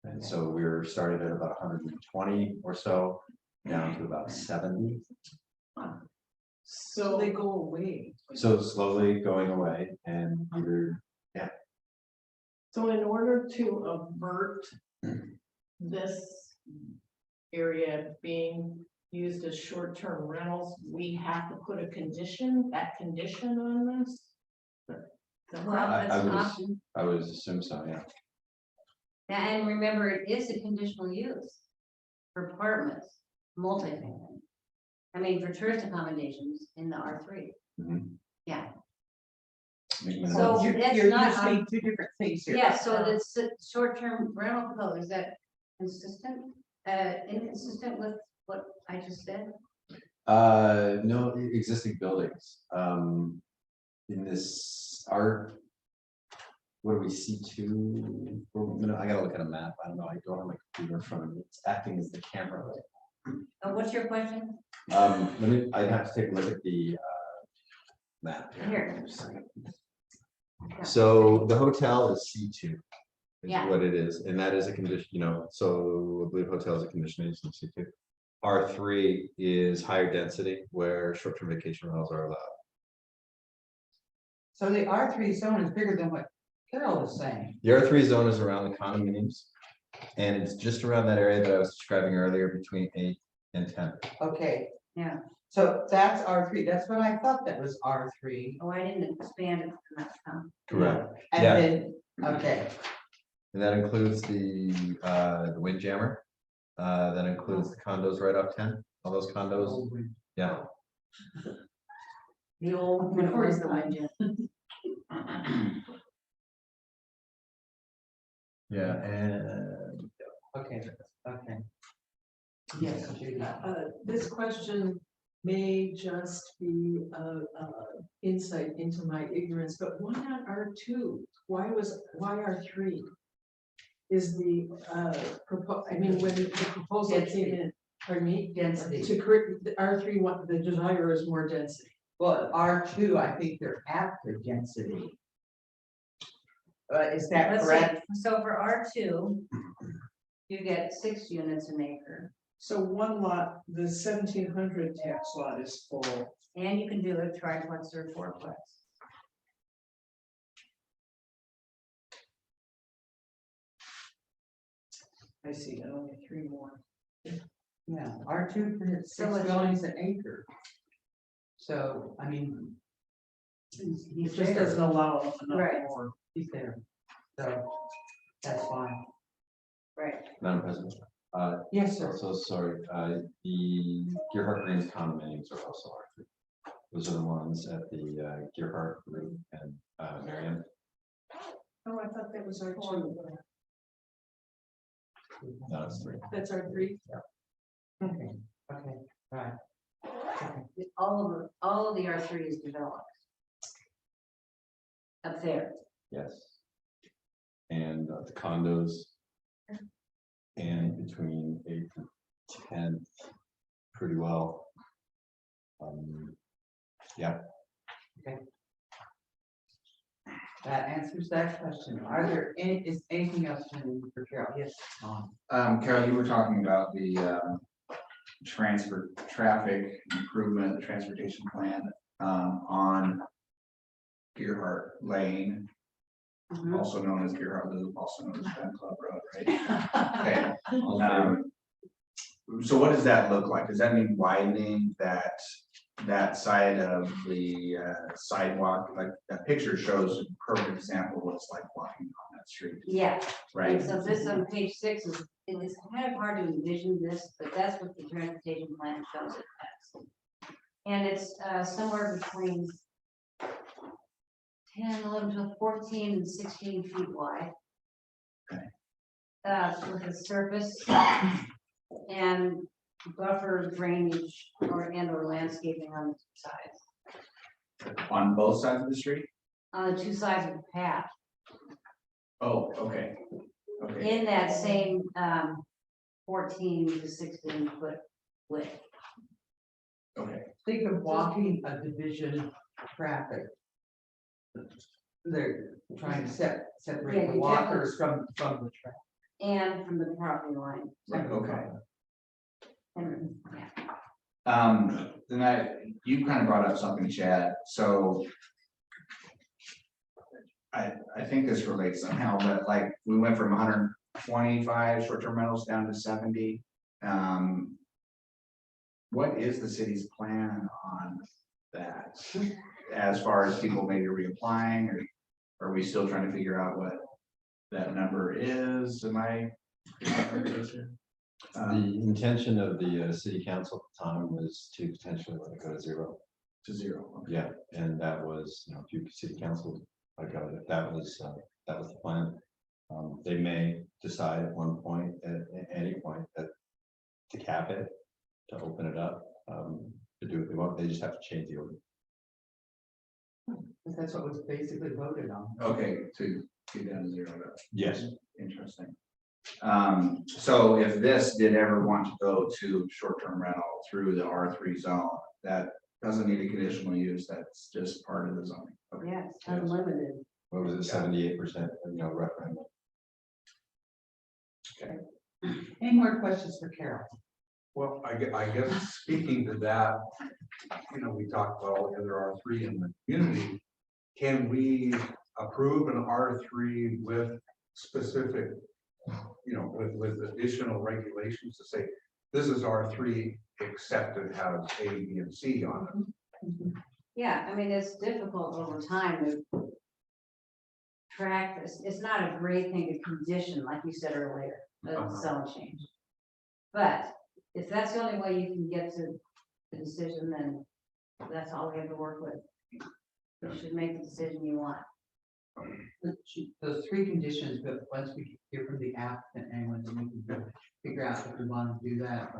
And so we're started at about 120 or so, down to about 70. So they go away. So slowly going away, and So in order to avert this area being used as short-term rentals, we have to put a condition on this? Well, that's I an would option. I would assume so, yeah. And remember, it is a conditional use for apartments, multifamily. I mean, for tourist accommodations in the R3. Mhm. Yeah. Making a So note. that's You're not- saying 2 different things here. Yeah, so that's short-term rental code, is that consistent, inconsistent with what I just said? No, existing buildings, in this art. What do we see two? I gotta look at a map, I don't know, I don't have my computer in front of me, it's acting as the camera, right? What's your question? I'd have to take a look at the map. Here. So the hotel is C2. Is Yeah. what it is, and that is a condition, so I believe hotel is a condition in C2. R3 is higher density where short-term vacation rentals are allowed. So the R3 zone is bigger than what Carol is saying. The R3 zone is around the condominiums. And it's just around that area that I was describing earlier between 8 and 10. Okay. Yeah. So that's R3, that's what I thought that was R3. Oh, I didn't expand it enough, huh? Correct. And Yeah. then, okay, And that includes the Windjammer. That includes the condos right off 10, all those condos. Yeah. The old. Before the Yeah, and okay, okay. Yes, Judy. This question may just be insight into my ignorance, but why not R2? Why R3? Is the when the proposal came in, pardon me? Density. To create the R3, what the desire is more density. Well, R2, I think they're after density. Is that Let's see, correct? so for R2, you get 6 units an acre, So one lot, the 1700 tax lot is full. and you can do a triplex or fourplex. I see, and only 3 more. Yeah, R2 for his So 6 it's- buildings an acre. So, I mean, It he's just there, doesn't allow enough Right. more. he's there. So, that's fine. Right. Madam President, Yes, sir. also, sorry, the Gearhart Greens condominiums are also R3. Those are the ones at the Gearhart Group and Marion. Oh, I thought that was our 2. No, it's 3. That's our 3. Okay, okay, right. Okay. All of the R3 is developed. Up there. Yes. And the condos. And between 8 and 10, pretty well. Yeah. That answers that question. Are there is anything else for Carol? Yes, Tom. Carol, you were talking about the traffic improvement, the transportation plan on Gearhart Lane, Mhm. also known as Gearhart Loop, also known as Gun Club Road, right? Okay. So what does that look like? Does that mean widening that side of the sidewalk? Like that picture shows a perfect example of what it's like walking on that street, Yeah, right? and so this on page 6 is, it's kind of hard to envision this, but that's what the transportation plan shows it as. And it's somewhere between 10, 11, 12, 14, and 16 feet wide. Okay. With a surface and buffer drainage or landscaping on the 2 sides, On both sides of the street? on the 2 sides of the path, Oh, okay. Okay, in that same 14 to 16 foot width. okay. Think of walking a division of traffic. They're trying to Yeah, separate the you walkers from the traffic. And from the property line. Right, okay. And, yeah. Then you kind of brought up something, Chad, so. I think this relates somehow, but like, we went from 125 short-term rentals down to 70. What is the city's plan on that? As far as people maybe reapplying, or are we still trying to figure out what that number is? Am I? The intention of the city council at the time was to potentially let it go to 0. To 0. Yeah, and that was, if you city council, that was the plan. They may decide at one point, at any point, that to cap it, to open it up, to do what they want. They just have to change the order. That's what was basically voted on. Okay, to get down to 0. Yes. Interesting. So if this did ever want to go to short-term rental through the R3 zone, that doesn't need a conditional use, that's just part of the zoning. Okay. Yeah, it's unlimited. What was it, 78%, referendum? Any more questions for Carol? Well, I guess speaking to that, we talked about all the other R3 in the community. Can we approve an R3 with specific, with additional regulations to say, this is R3 except it has A, B, and C on it? Yeah, I mean, it's difficult over time to track this. It's not a great thing to condition, like you said earlier, the zone change. But if that's the only way you can get to the decision, then that's all we have to work with. You should make the decision you want. Those 3 conditions, but once we hear from the applicant, and when we can figure out if we want to do that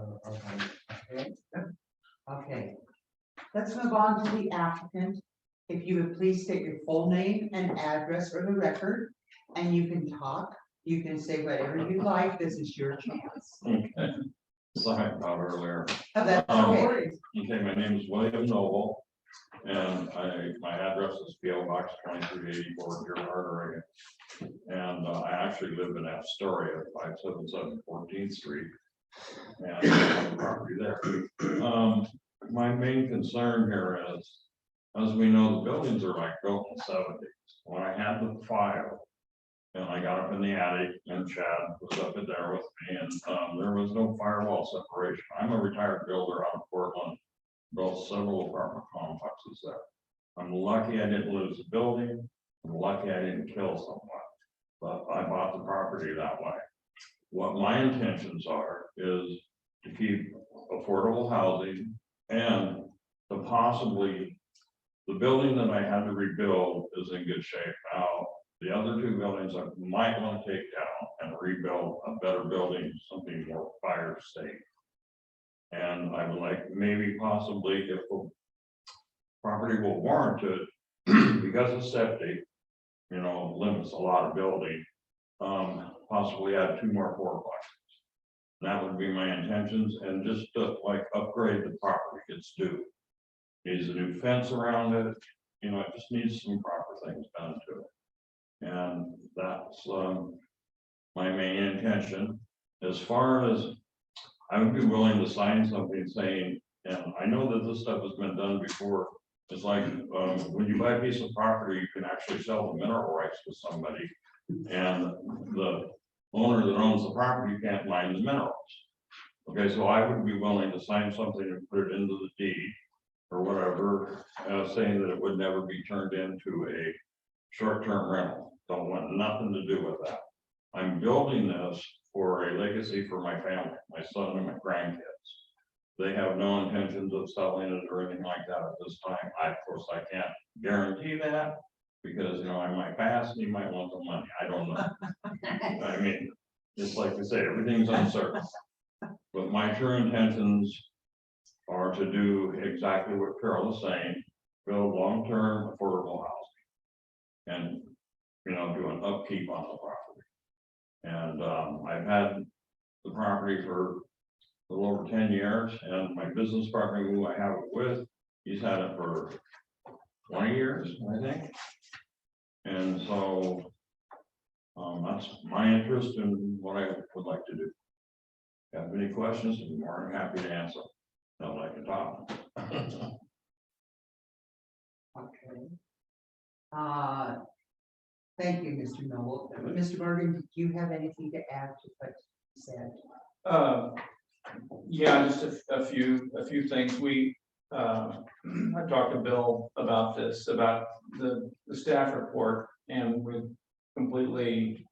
okay. Okay. Let's move on to the applicant. If you would please state your full name and address for the record, and you can talk, you can say whatever you like. This is your chance. Okay. Sorry about earlier. Oh, that's okay. Okay, my name is William Noble, and my address is PO Box 2384, Gearhart, Oregon. And I actually live in Astoria, 577 14th Street. And I have a property there. My main concern here is, as we know, the buildings are like built in the 70s. When I had the file, and I got up in the attic, and Chad was up in there with me, and there was no firewall separation. I'm a retired builder out of Portland, built several apartment complexes there. I'm lucky I didn't lose a building. I'm lucky I didn't kill someone, but I bought the property that way. What my intentions are is to keep affordable housing and to possibly, the building that I had to rebuild is in good shape now. The other two buildings I might want to take down and rebuild a better building, something more fire safe. And I would like, maybe possibly, if the property will warrant it, because of septic, you know, limits a lot of building, possibly add 2 more fourplexes. That would be my intentions, and just to like upgrade the property, it's due. Needs a new fence around it, you know, it just needs some proper things done to it. And that's my main intention. As far as, I would be willing to sign something saying, and I know that this stuff has been done before. It's like when you buy a piece of property, you can actually sell the mineral rights to somebody, and the owner that owns the property can't mine the minerals. Okay, so I would be willing to sign something and put it into the deed or whatever, saying that it would never be turned into a short-term rental. Don't want nothing to do with that. I'm building this for a legacy for my family, my son and my grandkids. They have no intentions of selling it or anything like that at this time. Of course, I can't guarantee that because, you know, I might pass and you might want the money. I don't know. I mean, just like we say, everything's uncertain. But my true intentions are to do exactly what Carol is saying, build long-term affordable housing. And, you know, do an upkeep on the property. And I've had the property for a little over 10 years, and my business partner who I have it with, he's had it for 20 years, I think. And so that's my interest in what I would like to do. If you have any questions, I'm more than happy to answer. Don't like to talk. Okay. Thank you, Mr. Noble. Mr. Morgan, do you have anything to add to what you said? Yeah, just a few things. I talked to Bill about this, about the staff report, and we're completely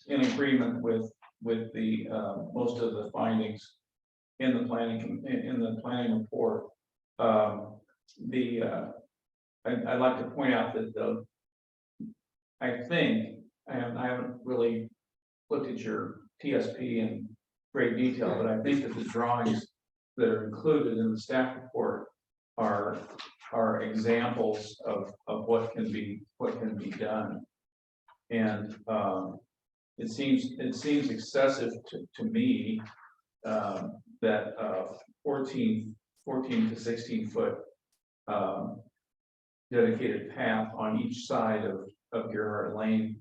in agreement with the most of the findings in the planning report. I'd like to point out that I think, and I haven't really looked at your TSP in great detail, but I think that the drawings that are included in the staff report are examples of what can be done. And it seems excessive to me that 14 to 16 foot dedicated path on each side of your lane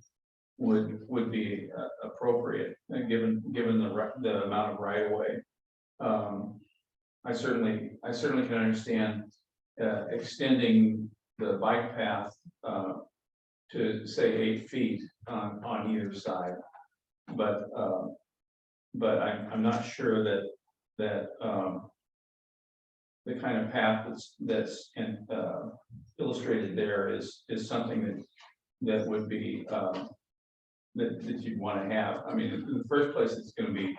would be appropriate, given the amount of right of way. I certainly can understand extending the bike path to say 8 feet on either side, but I'm not sure that the kind of path that's illustrated there is something that would be that you'd want to have. I mean, in the first place, it's going to be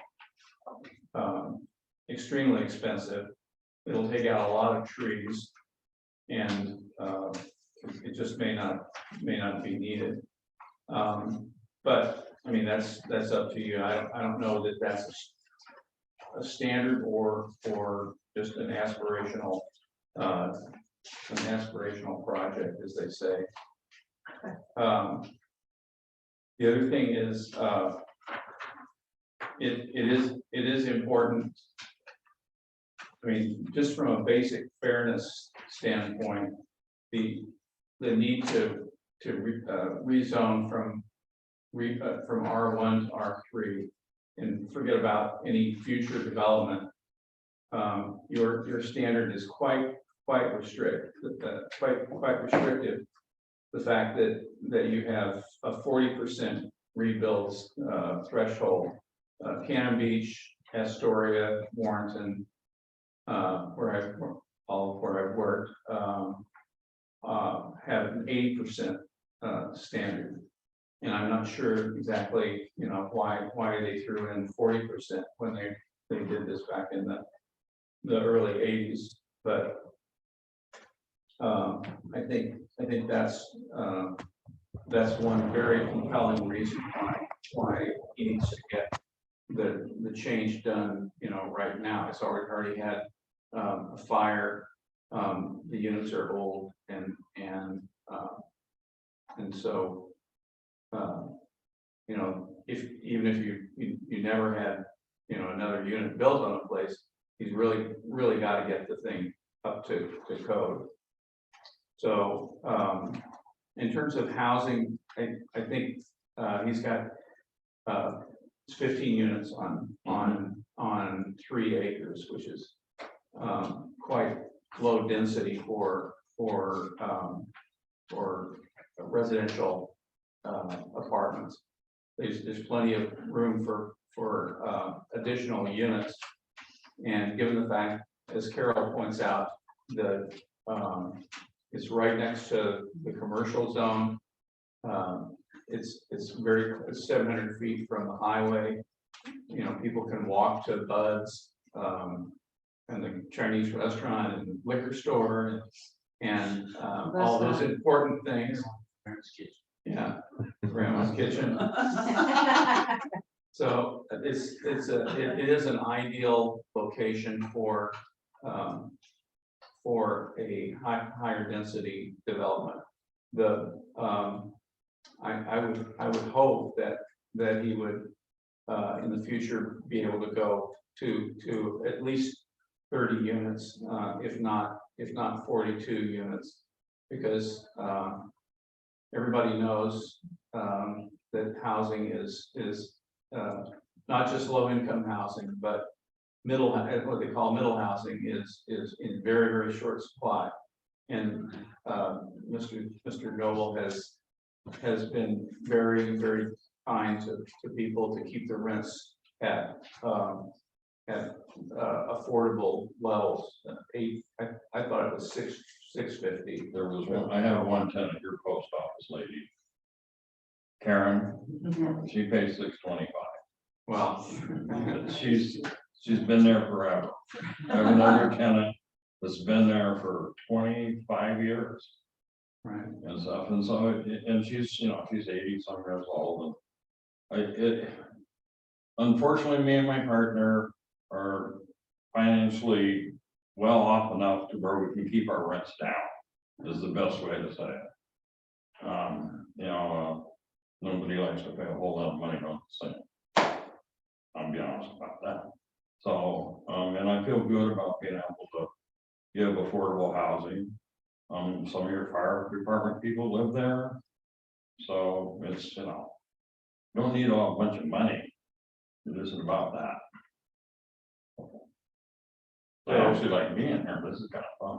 extremely expensive. It'll take out a lot of trees, and it just may not be needed. But I mean, that's up to you. I don't know that that's a standard or just an aspirational project, as they say. The other thing is, it is important. I mean, just from a basic fairness standpoint, the need to rezone from R1 to R3 and forget about any future development. Your standard is quite restrictive. The fact that you have a 40% rebuilds threshold. Cannon Beach, Astoria, Warrenton, where I've worked, have an 80% standard. And I'm not sure exactly, why they threw in 40% when they did this back in the early 80s, but I think that's one very compelling reason why he needs to get the change done, right now. It's already had a fire. The units are old and so even if you never had another unit built on a place, he's really got to get the thing up to code. So in terms of housing, I think he's got 15 units on 3 acres, which is quite low density for residential apartments. There's plenty of room for additional units, and given the fact, as Carol points out, it's right next to the commercial zone. It's 700 feet from the highway. People can walk to Bud's and the Chinese restaurant and liquor store and all those important things. Yeah, Grandma's kitchen. So it is an ideal location for a higher density development. I would hope that he would in the future be able to go to at least 30 units, if not 42 units, because everybody knows that housing is not just low income housing, but what they call middle housing is in very short supply. And Mr. Noble has been very kind to people to keep the rents at affordable levels. I thought it was $650. There was one, I have one tenant, your post office lady, Karen, she pays $625. Well, She's been there forever. I have another tenant that's been there for 25 years. right. And stuff, and so, and she's, she's 80 some years old. And unfortunately, me and my partner are financially well off enough to where we can keep our rents down, is the best way to say it. Nobody likes to pay a whole lot of money on the same. I'll be honest about that. So, and I feel good about being able to give affordable housing. Some of your fire department people live there. So it's, don't need a bunch of money. It isn't about that. I actually like being here. This is kind of fun.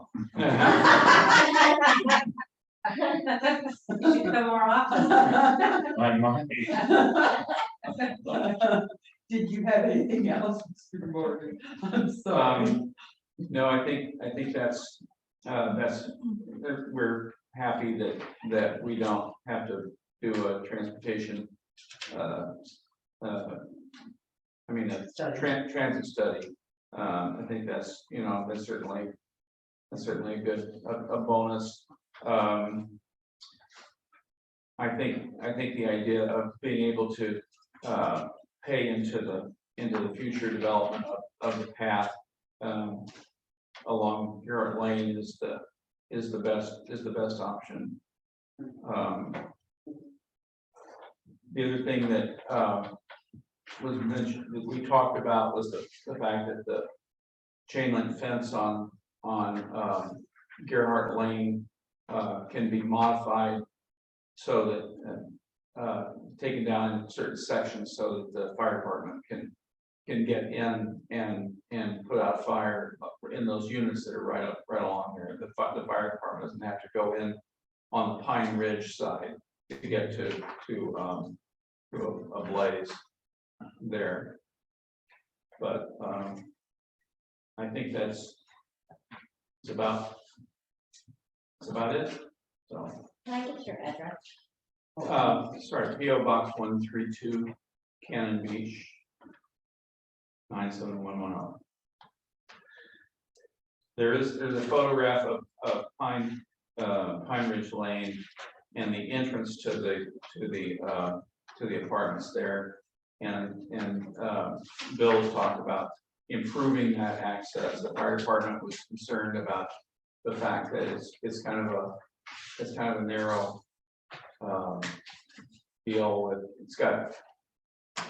You should come more often. I might. Did you have anything else, Mr. Morgan? I'm sorry. No, I think that's we're happy that we don't have to do a transportation transit study. I think that's certainly a good bonus. I think the idea of being able to pay into the future development of the path along Garrett Lane is the best option. The other thing that was mentioned that we talked about was the fact that the chain link fence on Gerhart Lane can be modified so that, taken down in certain sections so that the fire department can get in and put out fire in those units that are right along there. The fire department doesn't have to go in on the Pine Ridge side to get to a blaze there. But, I think it's about it, so. Can I get your address? Sorry, PO Box 132, Cannon Beach, 97110. There's a photograph of Pine Ridge Lane and the entrance to the apartments there. And Bill's talked about improving that access. The fire department was concerned about the fact that it's kind of a narrow deal with, it's got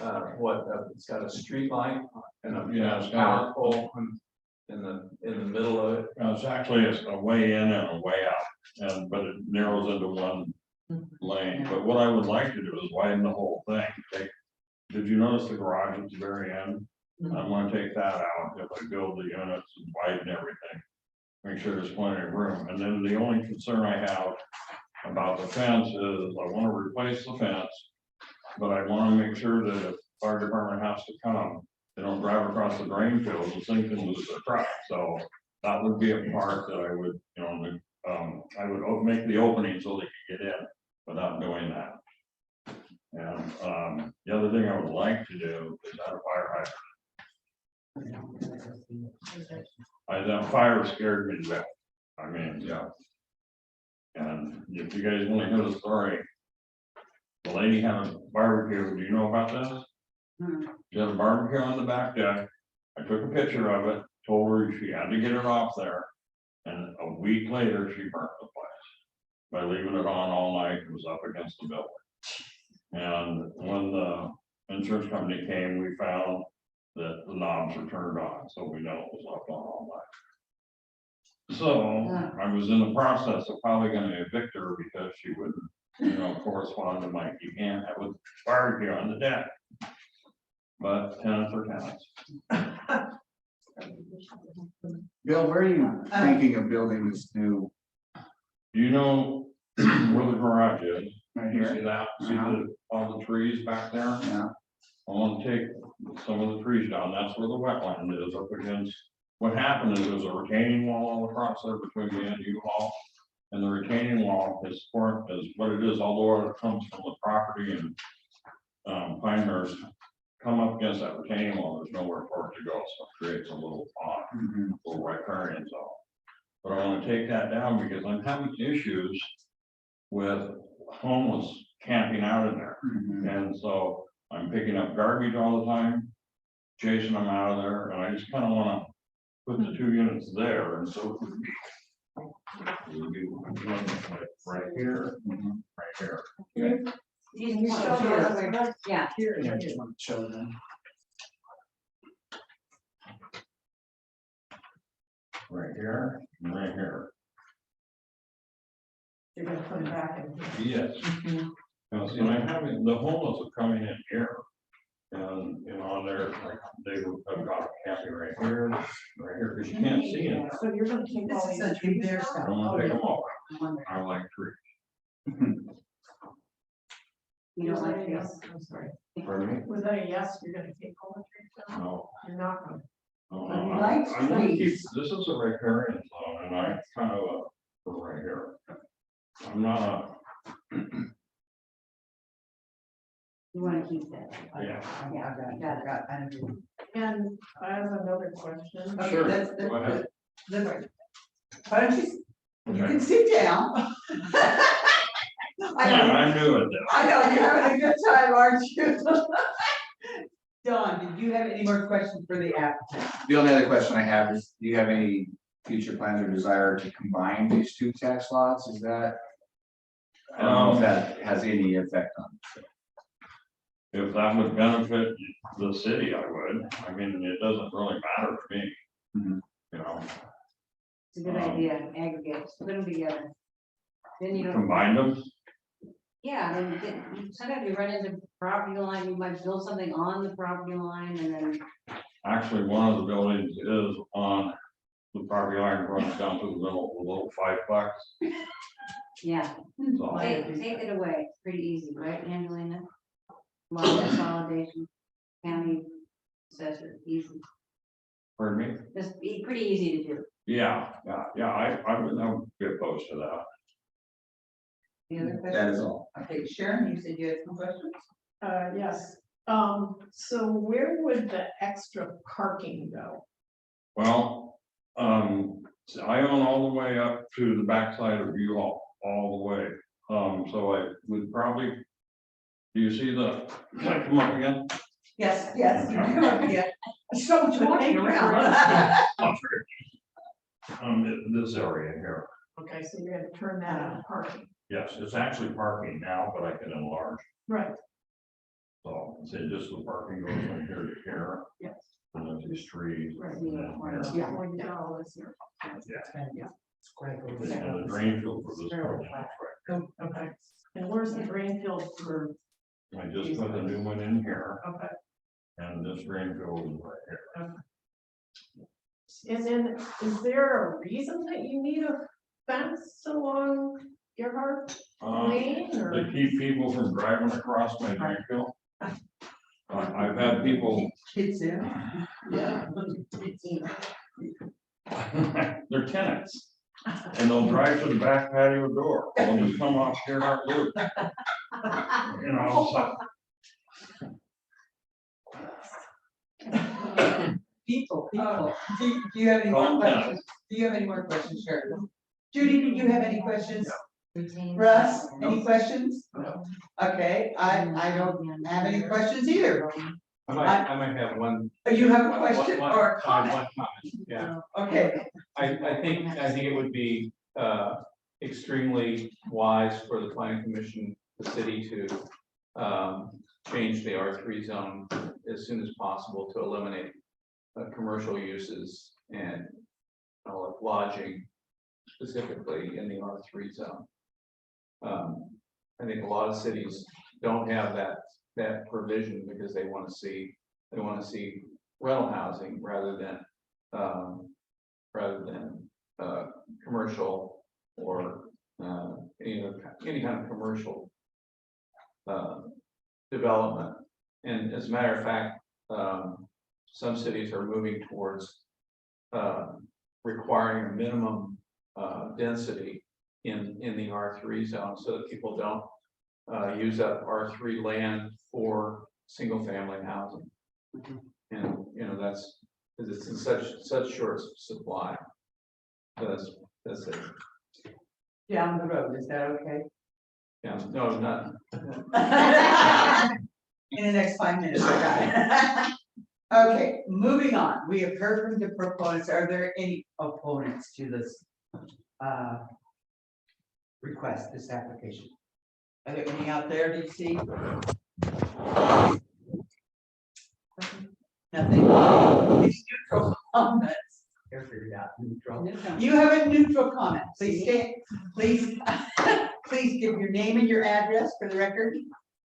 it's got a street light and a power pole in the middle of it. It's actually a way in and a way out, but it narrows into one lane. But what I would like to do is widen the whole thing. Did you notice the garage at the very end? I want to take that out if I build the units and widen everything. Make sure there's plenty of room. And then the only concern I have about the fence is I want to replace the fence, but I want to make sure that if fire department has to come, they don't drive across the drain field, the thing can lose their truck. So that would be a part that I would, I would make the opening so they can get in without doing that. And the other thing I would like to do is add a fire hydrant. That fire scared me to death. I mean, yeah. And if you guys want to hear the story, the lady had a barbecue. Do you know about this? She had a barbecue on the back deck. I took a picture of it, told her she had to get it off there. And a week later, she burnt the place by leaving it on all night. It was up against the building. And when the insurance company came, we found that the knobs were turned on, so we know it was left on all night. So I was in the process of probably going to evict her because she wouldn't, correspond to my, you can't have a barbecue on the deck. But tenants are tenants. Bill, where are you thinking of building this new? You know where the garage is? Right You here? see that? See all the trees back there? Yeah. I want to take some of the trees down. That's where the wetland is up against. What happened is there's a retaining wall all across there between me and U-Haul. And the retaining wall is what it is, although it comes from the property and Pinehurst. Come up against that retaining wall, there's nowhere for it to go, so it creates a little pond, little riparian zone. But I want to take that down because I'm having issues with homeless camping out in there. And so I'm picking up garbage all the time, chasing them out of there, and I just kind of want to put the 2 units there, and so it would be right here, right here. You show us where, yeah. Yeah, I just want to show them. Right here, and right here. You're gonna put it back in. Yes. Now, see, I'm having, the homeless are coming in here. And, they're like, they would have got camping right here, because you can't see it. So you're gonna keep all these trees their down? stuff. I want to take them all. I like trees. You don't like yes, this. I'm sorry. Pardon me? Was that a yes, you're gonna keep all the trees down? No. You're not gonna. No, He I'm likes gonna keep, trees. this is a riparian zone, and I kind of, put right here. I'm not You wanna keep that. Yeah. Yeah, got it. And I have another question. Okay, Sure, that's go ahead. right. Why don't you Okay. can sit down. I knew it. I know, you're having a good time, aren't you? Don, did you have any more questions for the applicant? The only other question I have is, do you have any future plans or desire to combine these 2 tax lots? Is that? I don't know if that has any effect on it. If that would benefit the city, I would. I mean, it doesn't really matter to me. It's a good idea, aggregate, put them together. Then you don't. Combine them. Yeah, I mean, sometimes you run into property line, you might build something on the property line and then, Actually, one of the buildings is on the property line, runs down to the little 5 yeah, So, take it away. It's pretty easy, right, Angelina? Lot consolidation, county assessor, easy. pardon me? Just pretty easy to do. Yeah, I would be opposed to that. Any other That questions? is all. Okay, Sharon, you said you had some questions? Yes, so where would the extra parking go? Well, so I own all the way up to the backside of you all the way. So I would probably, do you see the, can I come up again? Yes, yes, you do, yeah. So much walking around. This area here. Okay, so you're gonna turn that into parking. Yes, it's actually parking now, but I can enlarge. Right. So, say just the parking goes from here to here. Yes. And then these trees. Right. and then here. Yeah. $40 here. Yeah. And the drain field for this project. Okay, and where's the drain field for, I just put a new one in here, okay, and this drain field is right here. and then is there a reason that you need a fence along Gerhard Lane or? To keep people from driving across my drain field. I've had people, Kids in. Yeah. they're tenants, and they'll drive to the back patio door, they'll just come off Gerhard Loop. You know, so. People, do you have any more Calm down. questions? Do you have any more questions, Sharon? Judy, did you have any questions? Russ, any questions? Okay, I don't have any questions either. I might have one. You have a question or a comment? One comment, yeah. Okay, I think it would be extremely wise for the planning commission, the city to change the R3 zone as soon as possible to eliminate commercial uses and lodging specifically in the R3 zone. I think a lot of cities don't have that provision because they want to see rental housing rather than commercial or any kind of commercial development. And as a matter of fact, some cities are moving towards requiring a minimum density in the R3 zone so that people don't use up R3 land for single family housing. And that's because it's in such short supply. That's it. down the road, is that okay? Yeah, no, not. In the next 5 minutes, I got it. Okay, moving on. We have heard from the proponents. Are there any opponents to this request, this application? Are there any out there, do you see? Nothing? Any neutral comments? Here, figured out, neutral. You have a neutral comment. Please stand, please, please give your name and your address for the record.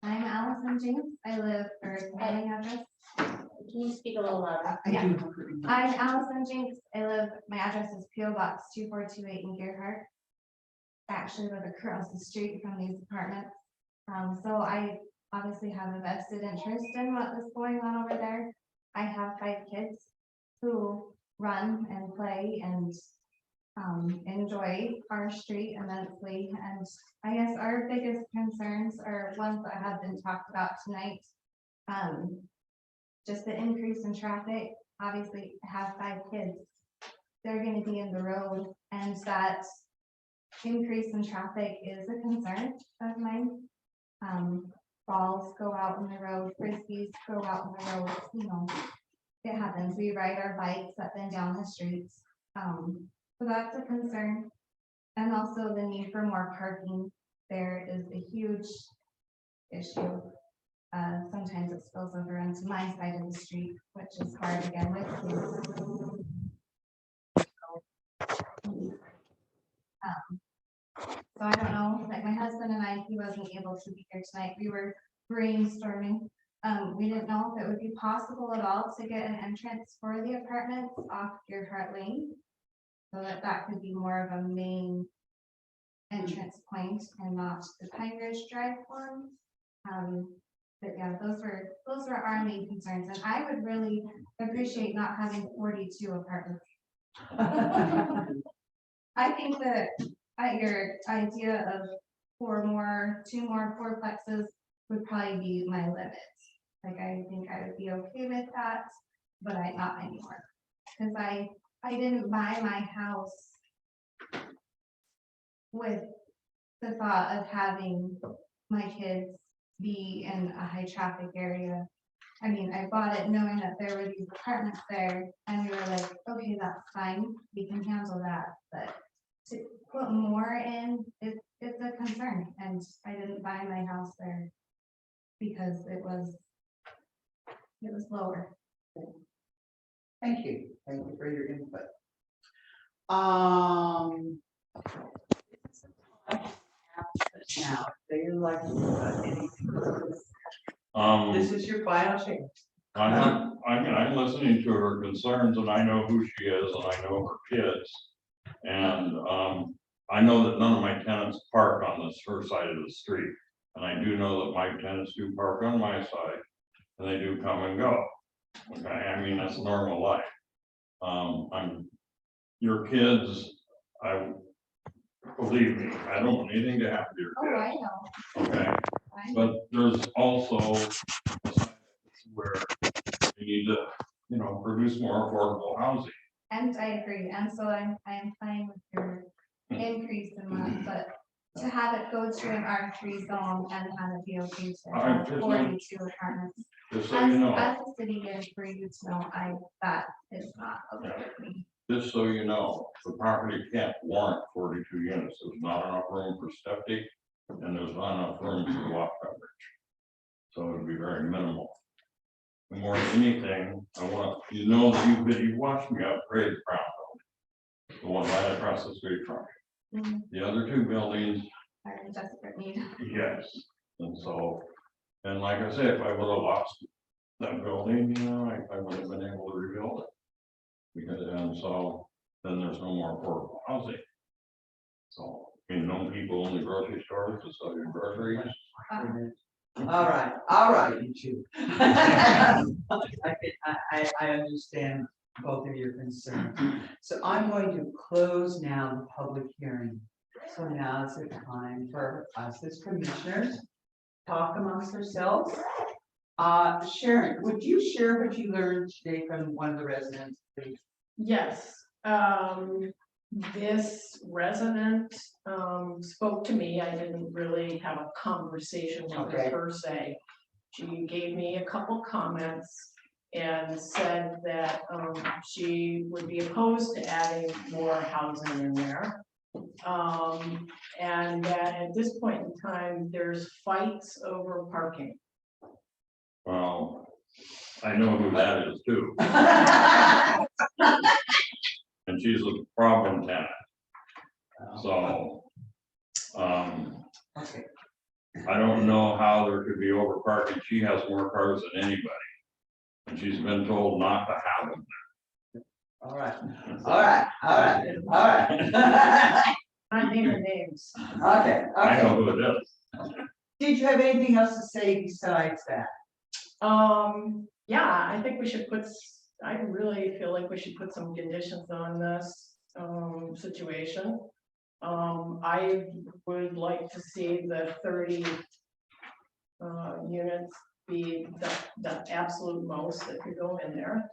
I'm Allison James. I live for mailing address. Can you speak a little louder? I do. I'm Allison Jinks. my address is PO Box 2428 in Gerhart. I actually live across the street from these apartments. So I obviously have a vested interest in what is going on over there. I have 5 kids who run and play and enjoy our street immensely. And I guess our biggest concerns are ones that have been talked about tonight. Just the increase in traffic. Obviously, I have 5 kids. They're going to be in the road, and that increase in traffic is a concern of mine. Balls go out on the road, frisbees go out on the road, it happens. We ride our bikes up and down the streets. So that's a concern. And also the need for more parking. There is a huge issue. Sometimes it spills over into my side of the street, which is hard again with kids. So I don't know, like my husband and I, he wasn't able to be here tonight. We were brainstorming. We didn't know if it would be possible at all to get an entrance for the apartments off Gearhart Lane. So that that could be more of a main entrance point and not the Pine Ridge Drive one. But yeah, those were our main concerns, and I would really appreciate not having 42 apartments. I think that your idea of two more fourplexes would probably be my limit. Like, I think I would be okay with that, but not anymore. Because I didn't buy my house with the thought of having my kids be in a high traffic area. I mean, I bought it knowing that there were these apartments there, and we were like, okay, that's fine, we can handle that, but to put more in, it's a concern, and I didn't buy my house there because it was lower. Thank you for your input. Now, do you like this is your final chance. I'm listening to her concerns, and I know who she is, and I know her kids. And, I know that none of my tenants park on this her side of the street. And I do know that my tenants do park on my side, and they do come and go. Okay, I mean, that's normal life. Your kids, believe me, I don't want anything to happen to your Oh, I kids. know. Okay, I know. but there's also a side where you need to, produce more affordable housing. And I agree, and so I am fine with your increase in that, but to have it go to an R3 zone and have it be okay to have 42 apartments. Just so you know. As a city, and for you to know, that is not okay with me. Just so you know, the property can't warrant 42 units. There's not enough room for septic, and there's not enough room for lot coverage. So it would be very minimal. And more than anything, I want you to know that you watched me upgrade the Crown Building, the one right across the street from you. Mhm. The other two buildings, Are in desperate need. yes. And so, and like I said, if I would have lost that building, I would have been able to rebuild it. Because, and so then there's no more affordable housing. So, people in the grocery stores to sell your groceries. All right, you two. I understand both of your concerns. So I'm going to close now the public hearing. So now is the time for us as commissioners talk amongst ourselves. Sharon, would you share what you learned today from one of the residents, please? Yes, this resident, spoke to me. I didn't really have a conversation with her per se. She gave me a couple comments and said that, she would be opposed to adding more housing in there. And that at this point in time, there's fights over parking. Well, I know who that is too. And she's a problem tenant. So, Okay. I don't know how there could be over parking. She has more cars than anybody. And she's been told not to have them. All right. I'm naming names. Okay. I know who it is. Did you have anything else to say besides that? Yeah, I think we should I really feel like we should put some conditions on this, situation. I would like to see the 30 units be the absolute most that could go in there.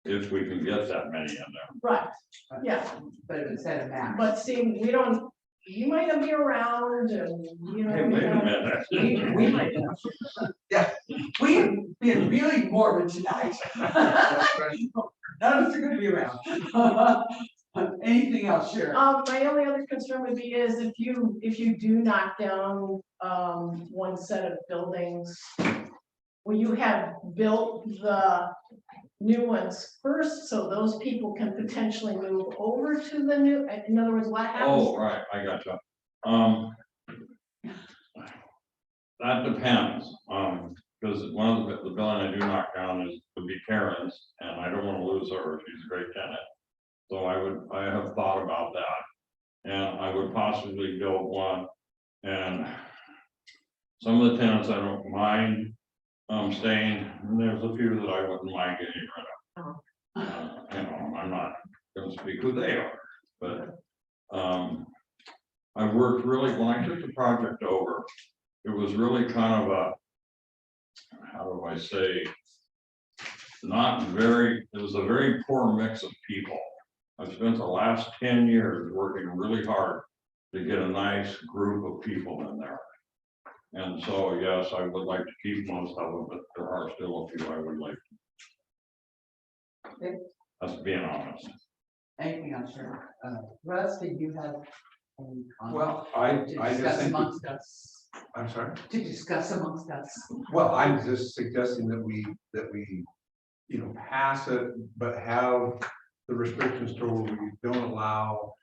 If we can get that many in there. Right, yeah, But it's at a max. but see, you might not be around and, Hey, wait a minute. We might. Yeah, we've been really morbid tonight. None of us are gonna be around. Anything else, Sharon? My only other concern would be is if you do knock down, one set of buildings, Well, you have built the new ones first, so those people can potentially move over to the new, in other words, what happens? Oh, right, I got you. That depends, because one of the building I do knock down would be Karen's, and I don't want to lose her, she's a great tenant. So I have thought about that, and I would possibly build one, and some of the tenants I don't mind staying, and there's a few that I wouldn't mind getting rid of. You know, I'm not gonna speak who they are, but I worked really, when I took the project over, it was really kind of a, how do I say, it was a very poor mix of people. I've spent the last 10 years working really hard to get a nice group of people in there. And so, yes, I would like to keep most of them, but there are still a few I would like. Okay. That's being honest. Anything else, sure. Russ, did you have any comment? Well, To I just discuss think, amongst us, I'm sorry. to discuss amongst us. Well, I'm just suggesting that we, you know, pass it, but have the restrictions to where we don't allow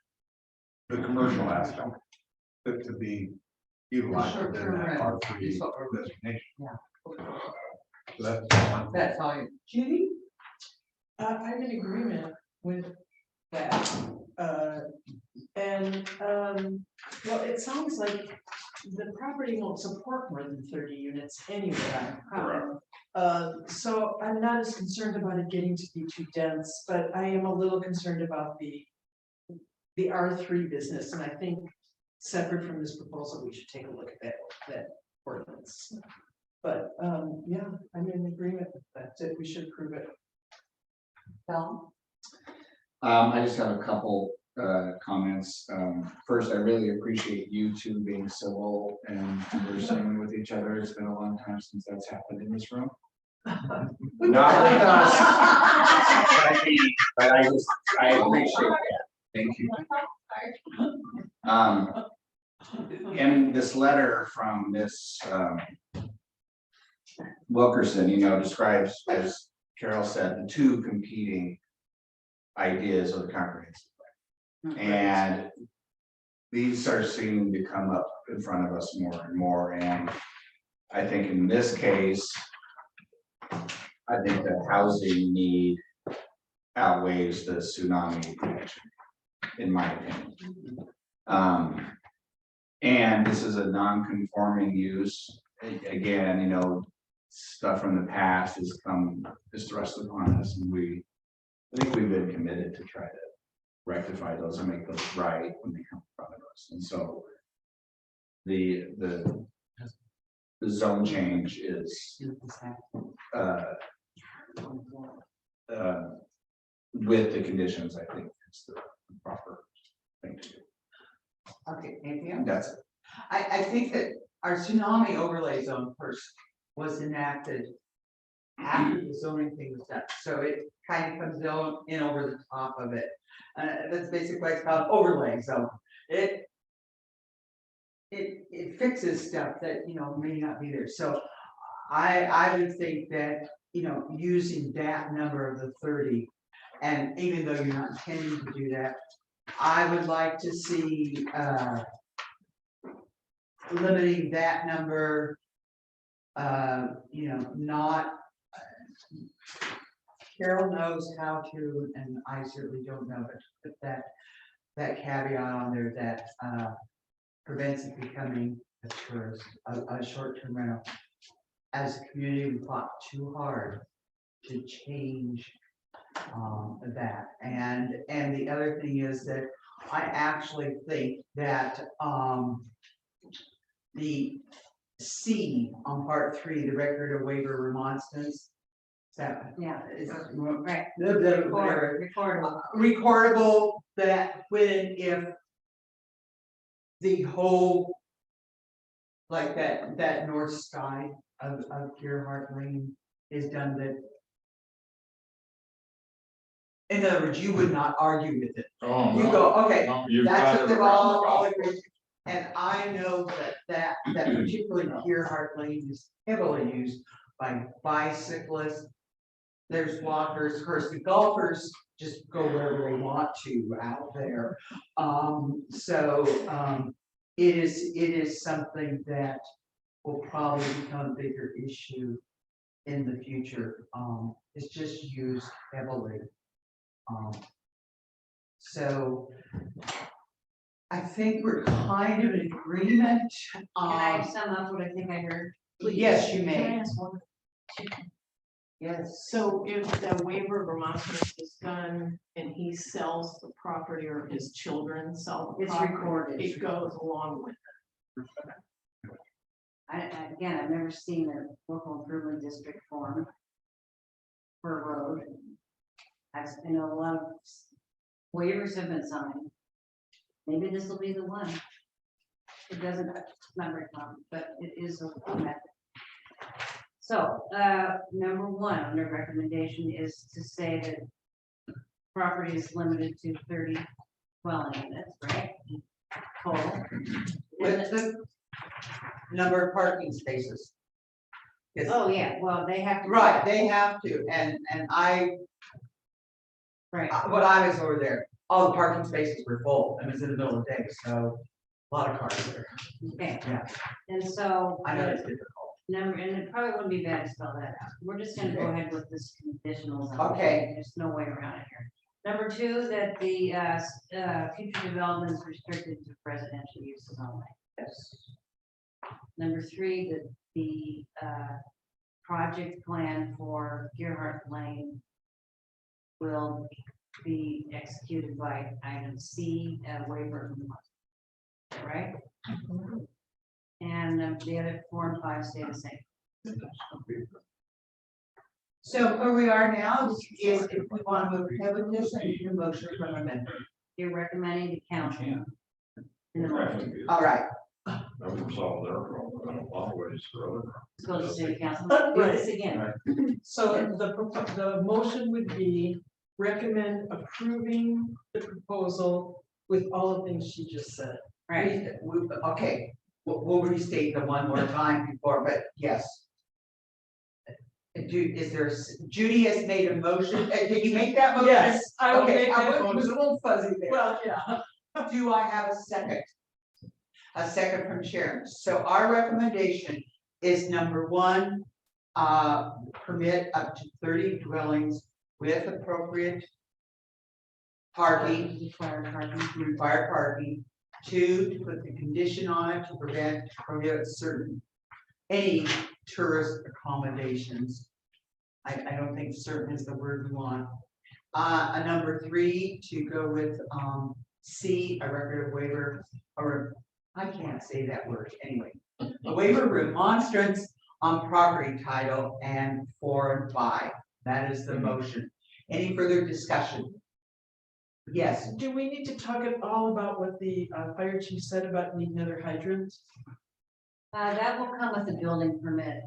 the commercial aspect to be utilized within Short-term that rental R3 is what we're- designation. Yeah. So that's one. That's all you. Judy? I'm in agreement with that. Well, it sounds like the property won't support more than 30 units anyway. So I'm not as concerned about it getting to be too dense, but I am a little concerned about the R3 business, and I think separate from this proposal, we should take a look at that ordinance. But yeah, I'm in agreement with that, that we should approve it. Tom? I just have a couple comments. First, I really appreciate you two being civil and conversing with each other. It's been a long time since that's happened in this room. Not with us. But I appreciate that. Thank you. In this letter from Miss Wilkerson, describes, as Carol said, the two competing ideas of the comprehensive plan. And these are seeming to come up in front of us more and more. And I think in this case, I think the housing need outweighs the tsunami connection, in my opinion. And this is a non-conforming use. Again, stuff from the past is thrust upon us, and I think we've been committed to try to rectify those and make those right when they come in front of us. And so the zone change is with the conditions, I think it's the proper thing to do. Okay, anything else? That's it. I think that our tsunami overlay zone first was enacted after the zoning thing was done, so it kind of comes in over the top of it. That's basically why it's called overlay zone. It fixes stuff that, may not be there. So I would think that, using that number of the 30, and even though you're not intending to do that, I would like to see limiting that number, not. Carol knows how to, and I certainly don't know, but put that caveat on there that prevents it becoming a tourist, a short-term rental. As a community, we fought too hard to change that. And the other thing is that I actually think that the C on part 3, the record of waiver remonstrance, that is Right. recordable, that if the whole, like that north side of Gerhart Lane is done, that in other words, you would not argue with it. Oh, You no, go, okay, no, you've that's got what it they're wrong. all agreed. And I know that particularly Gerhart Lane is heavily used by bicyclists. There's walkers, of course, the golfers just go wherever they want to out there. It is something that will probably become a bigger issue in the future. It's just used heavily. So I think we're kind of in agreement. Can I sum up what I think I heard? Yes, you Can I may. ask one? Yes. So if the waiver of remonstrance is done and he sells the property or his children sell the It's property, recorded. it goes along with Again, I've never seen a local improvement district form for a road. I know a lot of waivers have been signed. Maybe this will be the one. It doesn't, it's not very common, but it is a method. So, number one, under recommendation is to say that property is limited to 30 dwelling units, right? Total. With the number of parking spaces. Yes. Oh, yeah, well, they have to. Right, they have to, and I, Right, when I was over there, all the parking spaces were full, and it was in the middle of the day, so a lot of cars there. okay, Yeah, and so. I know it's difficult. Number, and it probably wouldn't be bad to spell that out. We're just gonna go ahead with this conditional zone. Okay. There's no way around it here. Number two, that the, future development is restricted to residential uses only. Yes. Number three, that the, project plan for Gerhart Lane will be executed by item C, waiver of remarks. Right? And the other 4 and 5 stay the same. So where we are now is if we want to move ahead with this, I need a motion from a member. You're recommending the council. In the motion. All right, That would solve their problem, in a lot of ways for other. Let's go to city council. Do this again. So the motion would be recommend approving the proposal with all the things she just said. Right. Okay, we'll restate them one more time before, but yes. Is there, Judy has made a motion, can you make that motion? Yes, I will Okay, make I that was a little fuzzy there. Well, yeah. Do I have a second? A second from Sharon. So our recommendation is number one, permit up to 30 dwellings with appropriate parking, required parking. Two, to put the condition on it to prohibit any tourist accommodations. I don't think certain is the word we want. A number three, to go with C, a record of waiver, or I can't say that word anyway. A waiver of remonstrance on property title, and 4 and 5. That is the motion. Any further discussion? Yes. Do we need to talk at all about what the fire chief said about needing another hydrant? That will come with the building permit.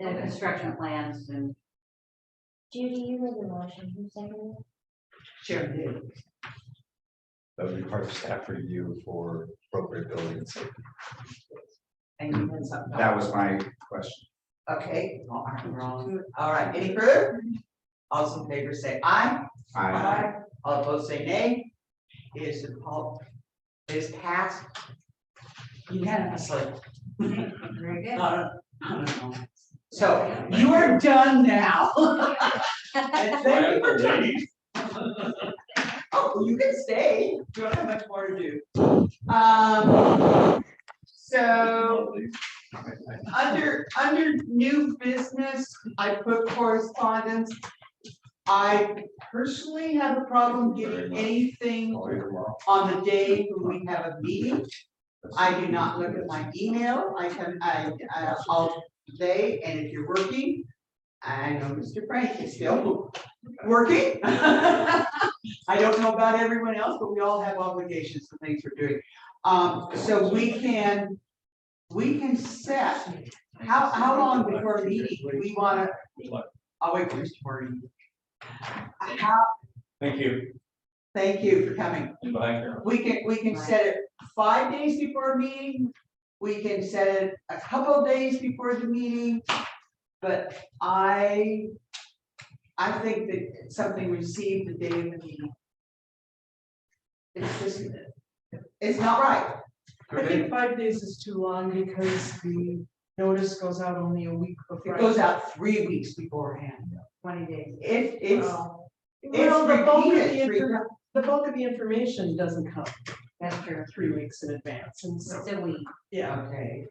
And construction plans and. Judy, you made the motion, who seconded it? Sharon did. That would be part of staff review for appropriate building and safety. And you had something. That was my question. Okay, well, I'm wrong. All right, any further? All those in favor say aye. I, All opposed say nay. It is passed unanimously. Very good. So you are done now. And thank you for Ladies. Oh, you can stay. You don't have much more to do. So under new business, I put correspondence. I personally have a problem getting anything on the day when we have a meeting. I do not look at my email. I'll today, and if you're working, I know Mr. Frank is still working. I don't know about everyone else, but we all have obligations and things we're doing. So we can set, how long before a meeting would we want to? I'll wait for Mr. Morgan. Thank you. Thank you for coming. Bye. We can set it 5 days before a meeting, we can set it a couple of days before the meeting. But I think that something received the day of the meeting. It's just, it's not right. I think 5 days is too long because the notice goes out only a week before. It goes out 3 weeks beforehand. 20 days. It's, Well, it's the bulk of repeated the three the bulk of the information doesn't come That's true. 3 weeks in advance, and so, It's a week. yeah. Okay.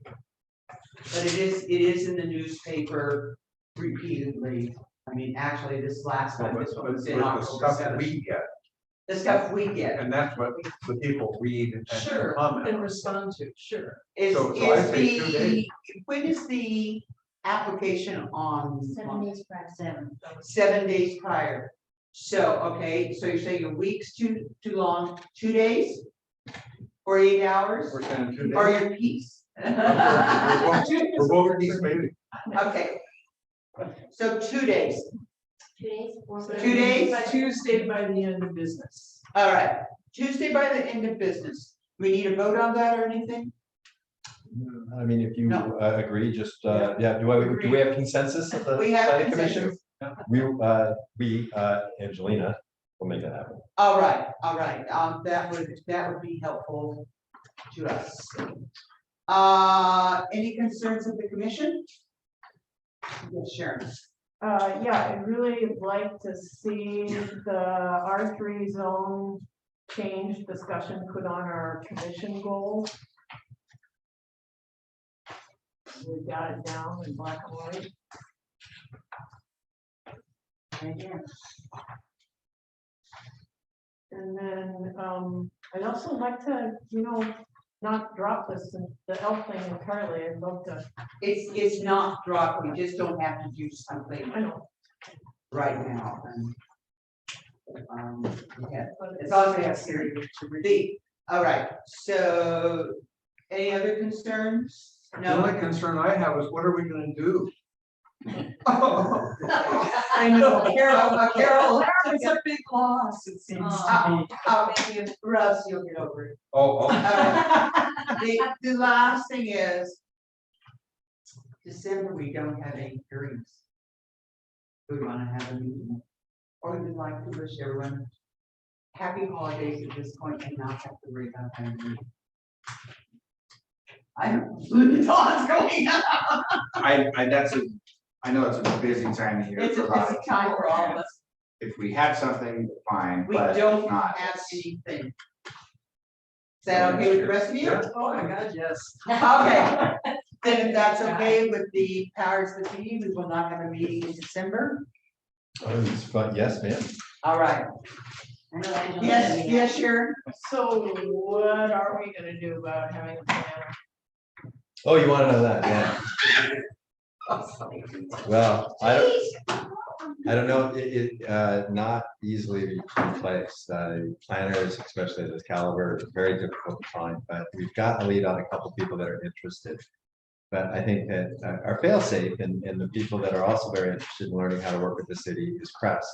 But it is in the newspaper repeatedly. I mean, actually, this last time, this one was in The October stuff 7th. we get, The stuff we get and that's what the people read and Sure, comment. and respond to, sure. is, So I is say 2 days. when is the application on? 7 days prior. 7 days prior. So, okay, so you're saying a week's too long, 2 days? 48 hours? We're saying 2 days. Or your piece? We're voting these maybe. Okay. So 2 days, 2 days. or- 2 days? Tuesday by the end of business. All right, Tuesday by the end of business. We need a vote on that or anything? I mean, if you No. agree, just, yeah, do we have consensus at the We have planning commission? consensus. We, Angelina, will make that happen. All right, that would be helpful to us. Any concerns of the commission? Yes, Sharon. Yeah, I'd really like to see the R3 zone change discussion put on our commission goals. We got it down in black and white. And then, I'd also like to, not drop this, the elk thing entirely. I'd love to, It's not dropped, we just don't have to do something I know, right now. Yeah, but as long as we have serious. All right, so any other concerns? The only concern I have is what are we gonna do? I know, Carol, It's a big loss, it seems to be. Russ, you'll get over it. Oh, All right. The last thing is December, we don't have any hearings. We wanna have a meeting, or we'd like to wish everyone happy holidays at this point and not have to worry about having a meeting. I don't, thoughts going on. I know it's a busy time of year. It's a for a lot busy of time people, for all of and us. If we had something, fine, We but if don't not, have it's- anything. Is that okay with the rest of you? Oh my God, yes. Okay, then if that's okay with the powers that be, we will not have a meeting in December. it's fun, yes, ma'am. All right. I know Angela Yes, said we yes, sure. so what are we gonna do about having a plan? Oh, you wanna know that, yeah. Well, I don't know, not easily replaced. Planners, especially at this caliber, very difficult to find, but we've got a lead on a couple people that are interested. But I think that our fail-safe and the people that are also very interested in learning how to work with the city is Crest.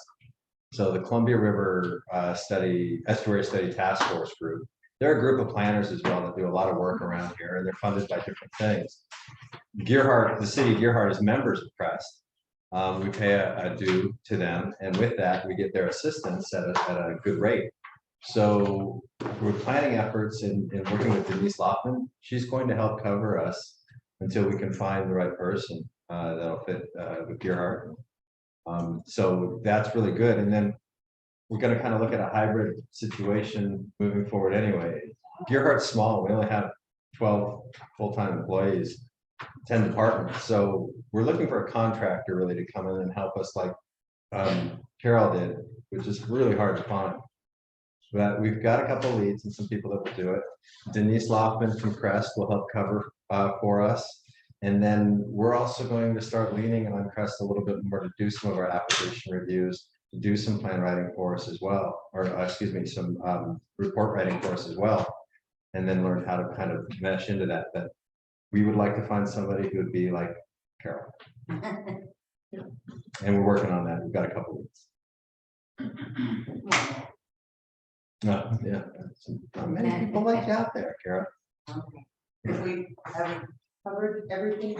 So the Columbia River Estuary Study Task Force Group, they're a group of planners as well that do a lot of work around here, and they're funded by different things. Gearhart, the city of Gearhart is members of Crest. We pay a due to them, and with that, we get their assistance at a good rate. So we're planning efforts in working with Denise Loftman. She's going to help cover us until we can find the right person that'll fit with Gearhart. So that's really good. And then we're going to kind of look at a hybrid situation moving forward anyway. Gearhart's small. We only have 12 full-time employees, 10 departments. So we're looking for a contractor really to come in and help us like Carol did, which is really hard to find. But we've got a couple leads and some people that will do it. Denise Loftman from Crest will help cover for us. And then we're also going to start leaning on Crest a little bit more to do some of our application reviews, to do some plan writing for us as well, or excuse me, some report writing for us as well. And then learn how to kind of mesh into that. But we would like to find somebody who would be like Carol. And we're working on that. We've got a couple weeks. No, yeah. Not many people like you out there, Carol. Okay. if we haven't covered everything.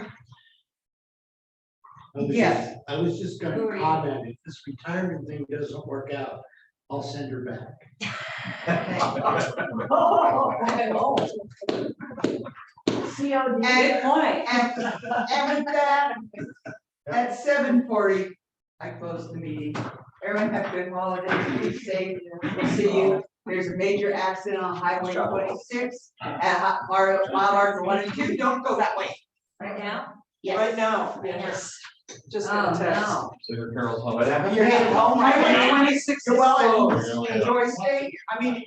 Yes. I was just Who gonna are you? comment, if this retirement thing doesn't work out, I'll send her back. And, and with that, at 7:40, I close the meeting. Everyone have a good holiday, be safe, we'll see you. There's a major accident on Highway 26 at mile marker 1 and 2, don't go that way. Right now? Right now, yes. Just Oh, gonna test. no. So your Carol's home. What happened? You're headed home, Highway 26 is Well, closed. Enjoy staying, I mean,